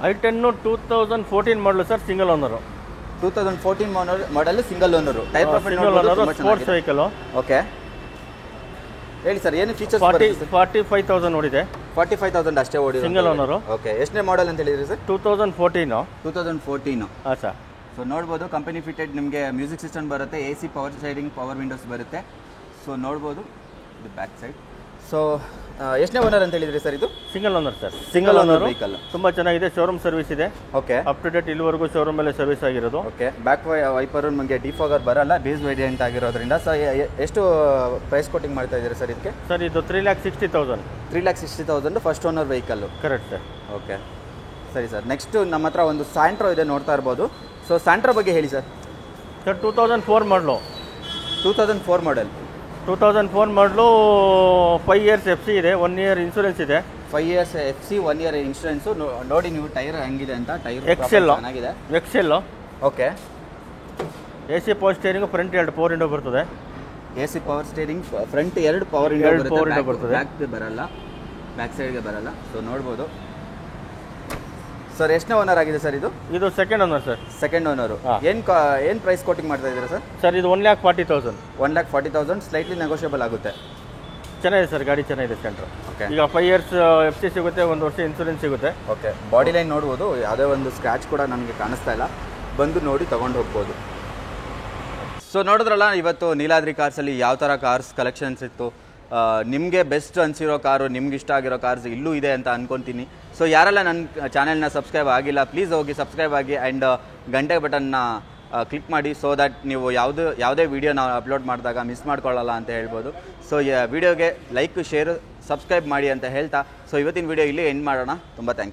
i10 2014 ಮಾಡಲು sir, single owner. 2014 model single owner. Tyre profile sports vehicle. Okay. ಹೇಳಿ ಸರ್, ಏನು ಫೀಚರ್ಸ್? 45,000 ನೋಡಿದೆ. 45,000 ಅಷ್ಟೇ ಓಡಿದೆ. Single owner. ಓಕೆ. ಎಷ್ಟನೇ ಮಾಡಲ್ ಅಂತ ಹೇಳಿದ್ರಿ ಸರ್? 2014. ಹಾಂ ಸರ್. ಸೊ ನೋಡ್ಬೋದು, ಕಂಪನಿ ಫಿಟೆಡ್ ನಿಮಗೆ ಮ್ಯೂಸಿಕ್ ಸಿಸ್ಟಮ್ ಬರುತ್ತೆ, AC, power steering, power windows ಬರುತ್ತೆ. ಸೊ ನೋಡ್ಬೋದು ಇದು ಬ್ಯಾಕ್ ಸೈಡ್. ಸೊ ಎಷ್ಟನೇ ಓನರ್ ಅಂತ ಹೇಳಿದ್ರಿ ಸರ್ ಇದು? Single owner sir. Single owner vehicle. ತುಂಬ ಚೆನ್ನಾಗಿದೆ. ಶೋರೂಮ್ ಸರ್ವಿಸ್ ಇದೆ. ಓಕೆ. ಅಪ್ ಟು ಡೇಟ್ ಇಲ್ಲಿವರೆಗೂ ಶೋರೂಮ್ ಮೇಲೆ ಸರ್ವಿಸ್ ಆಗಿರೋದು. ಓಕೆ. ಬ್ಯಾಕ್ ವೈಪರ್ ನಮಗೆ ಡಿಫಾಗರ್ ಬರಲ್ಲ, ಬೇಸ್ ವೇರಿಯಂಟ್ ಆಗಿರೋದ್ರಿಂದ. ಸೊ ಎಷ್ಟು ಪ್ರೈಸ್ ಕೋಟಿಂಗ್ ಮಾಡ್ತಾ ಇದ್ದೀರಾ ಸರ್ ಇದಕ್ಕೆ? ಸರ್ ಇದು 3,60,000. 3,60,000 first owner vehicle. Correct sir. Okay, ಸರಿ ಸರ್. ನೆಕ್ಸ್ಟ್ ನಮ್ಮ ಹತ್ರ ಒಂದು ಸ್ಯಾಂಟ್ರೋ ಇದೆ, ನೋಡ್ತಾ ಇರ್ಬೋದು. ಸೊ ಸ್ಯಾಂಟ್ರೋ ಬಗ್ಗೆ ಹೇಳಿ ಸರ್. ಸರ್ 2004 ಮಾಡಲು. 2004 ಮಾಡಲ್. 2004 ಮಾಡಲು 5 years FC ಇದೆ, 1 year ಇನ್ಶೂರೆನ್ಸ್ ಇದೆ. 5 years FC, 1 year ಇನ್ಶೂರೆನ್ಸು. ನೋಡಿ ನೀವು ಟೈರ್ ಹೆಂಗಿದೆ ಅಂತ. ಟೈರ್ ಚೆನ್ನಾಗಿದೆ. Excel. Okay. AC, power steering, front 2 power window ಬರ್ತದೆ. AC, power steering, front 2 power window ಬರ್ತದೆ. ಬ್ಯಾಕ್ ಬರಲ್ಲ, ಬ್ಯಾಕ್ ಸೈಡ್ಗೆ ಬರಲ್ಲ. ಸೊ ನೋಡ್ಬೋದು ಸರ್. ಎಷ್ಟನೇ ಓನರ್ ಆಗಿದೆ ಸರ್ ಇದು? ಇದು second owner sir. Second owner. ಏನು ಪ್ರೈಸ್ ಕೋಟಿಂಗ್ ಮಾಡ್ತಾ ಇದ್ದೀರಾ ಸರ್? ಸರ್ ಇದು 1,40,000. 1,40,000 ಸ್ಲೈಟ್ಲಿ ನೆಗೋಷಿಯಬಲ್ ಆಗುತ್ತೆ. ಚೆನ್ನಾಗಿದೆ ಸರ್, ಗಾಡಿ ಚೆನ್ನಾಗಿದೆ. ಸೆಂಟ್ರ್. ಓಕೆ. ಈಗ 5 years FC ಸಿಗುತ್ತೆ, 1 ವರ್ಷ ಇನ್ಶೂರೆನ್ಸ್ ಸಿಗುತ್ತೆ. ಓಕೆ. ಬಾಡಿ ಲೈನ್ ನೋಡ್ಬೋದು, ಯಾವುದೇ ಒಂದು ಸ್ಕ್ರ್ಯಾಚ್ ಕೂಡ ನನಗೆ ಕಾಣಿಸ್ತಾ ಇಲ್ಲ. ಬಂದು ನೋಡಿ ತೊಗೊಂಡು ಹೋಗ್ಬೋದು. ಸೊ ನೋಡಿದ್ರಲ್ಲ, ಇವತ್ತು ನೀಲಾದ್ರಿ ಕಾರ್ಸಲ್ಲಿ ಯಾವ ಥರ ಕಾರ್ಸ್ ಕಲೆಕ್ಷನ್ಸ್ ಇತ್ತು. ನಿಮಗೆ ಬೆಸ್ಟ್ ಅನಿಸಿರೋ ಕಾರು, ನಿಮ್ಗೆ ಇಷ್ಟ ಆಗಿರೋ ಕಾರ್ಸ್ ಇಲ್ಲೂ ಇದೆ ಅಂತ ಅನ್ಕೊತೀನಿ. ಸೊ ಯಾರೆಲ್ಲ ನನ್ನ ಚಾನೆಲ್ನ ಸಬ್ಸ್ಕ್ರೈಬ್ ಆಗಿಲ್ಲ, ಪ್ಲೀಸ್ ಹೋಗಿ ಸಬ್ಸ್ಕ್ರೈಬ್ ಆಗಿ ಆ್ಯಂಡ್ ಗಂಟೆ ಬಟನ್ನ ಕ್ಲಿಕ್ ಮಾಡಿ. ಸೊ ದಟ್ ನೀವು ಯಾವುದೇ ವೀಡಿಯೋ ನಾವು ಅಪ್ಲೋಡ್ ಮಾಡಿದಾಗ ಮಿಸ್ ಮಾಡ್ಕೊಳ್ಳಲ್ಲ ಅಂತ ಹೇಳ್ಬೋದು. ಸೊ ವಿಡಿಯೋಗೆ ಲೈಕ್, ಶೇರ್, ಸಬ್ಸ್ಕ್ರೈಬ್ ಮಾಡಿ ಅಂತ ಹೇಳ್ತಾ, ಸೊ ಇವತ್ತಿನ ವಿಡಿಯೋ ಇಲ್ಲಿ ಎಂಡ್ ಮಾಡೋಣ. ತುಂಬ ಥ್ಯಾಂಕ್ಸ್.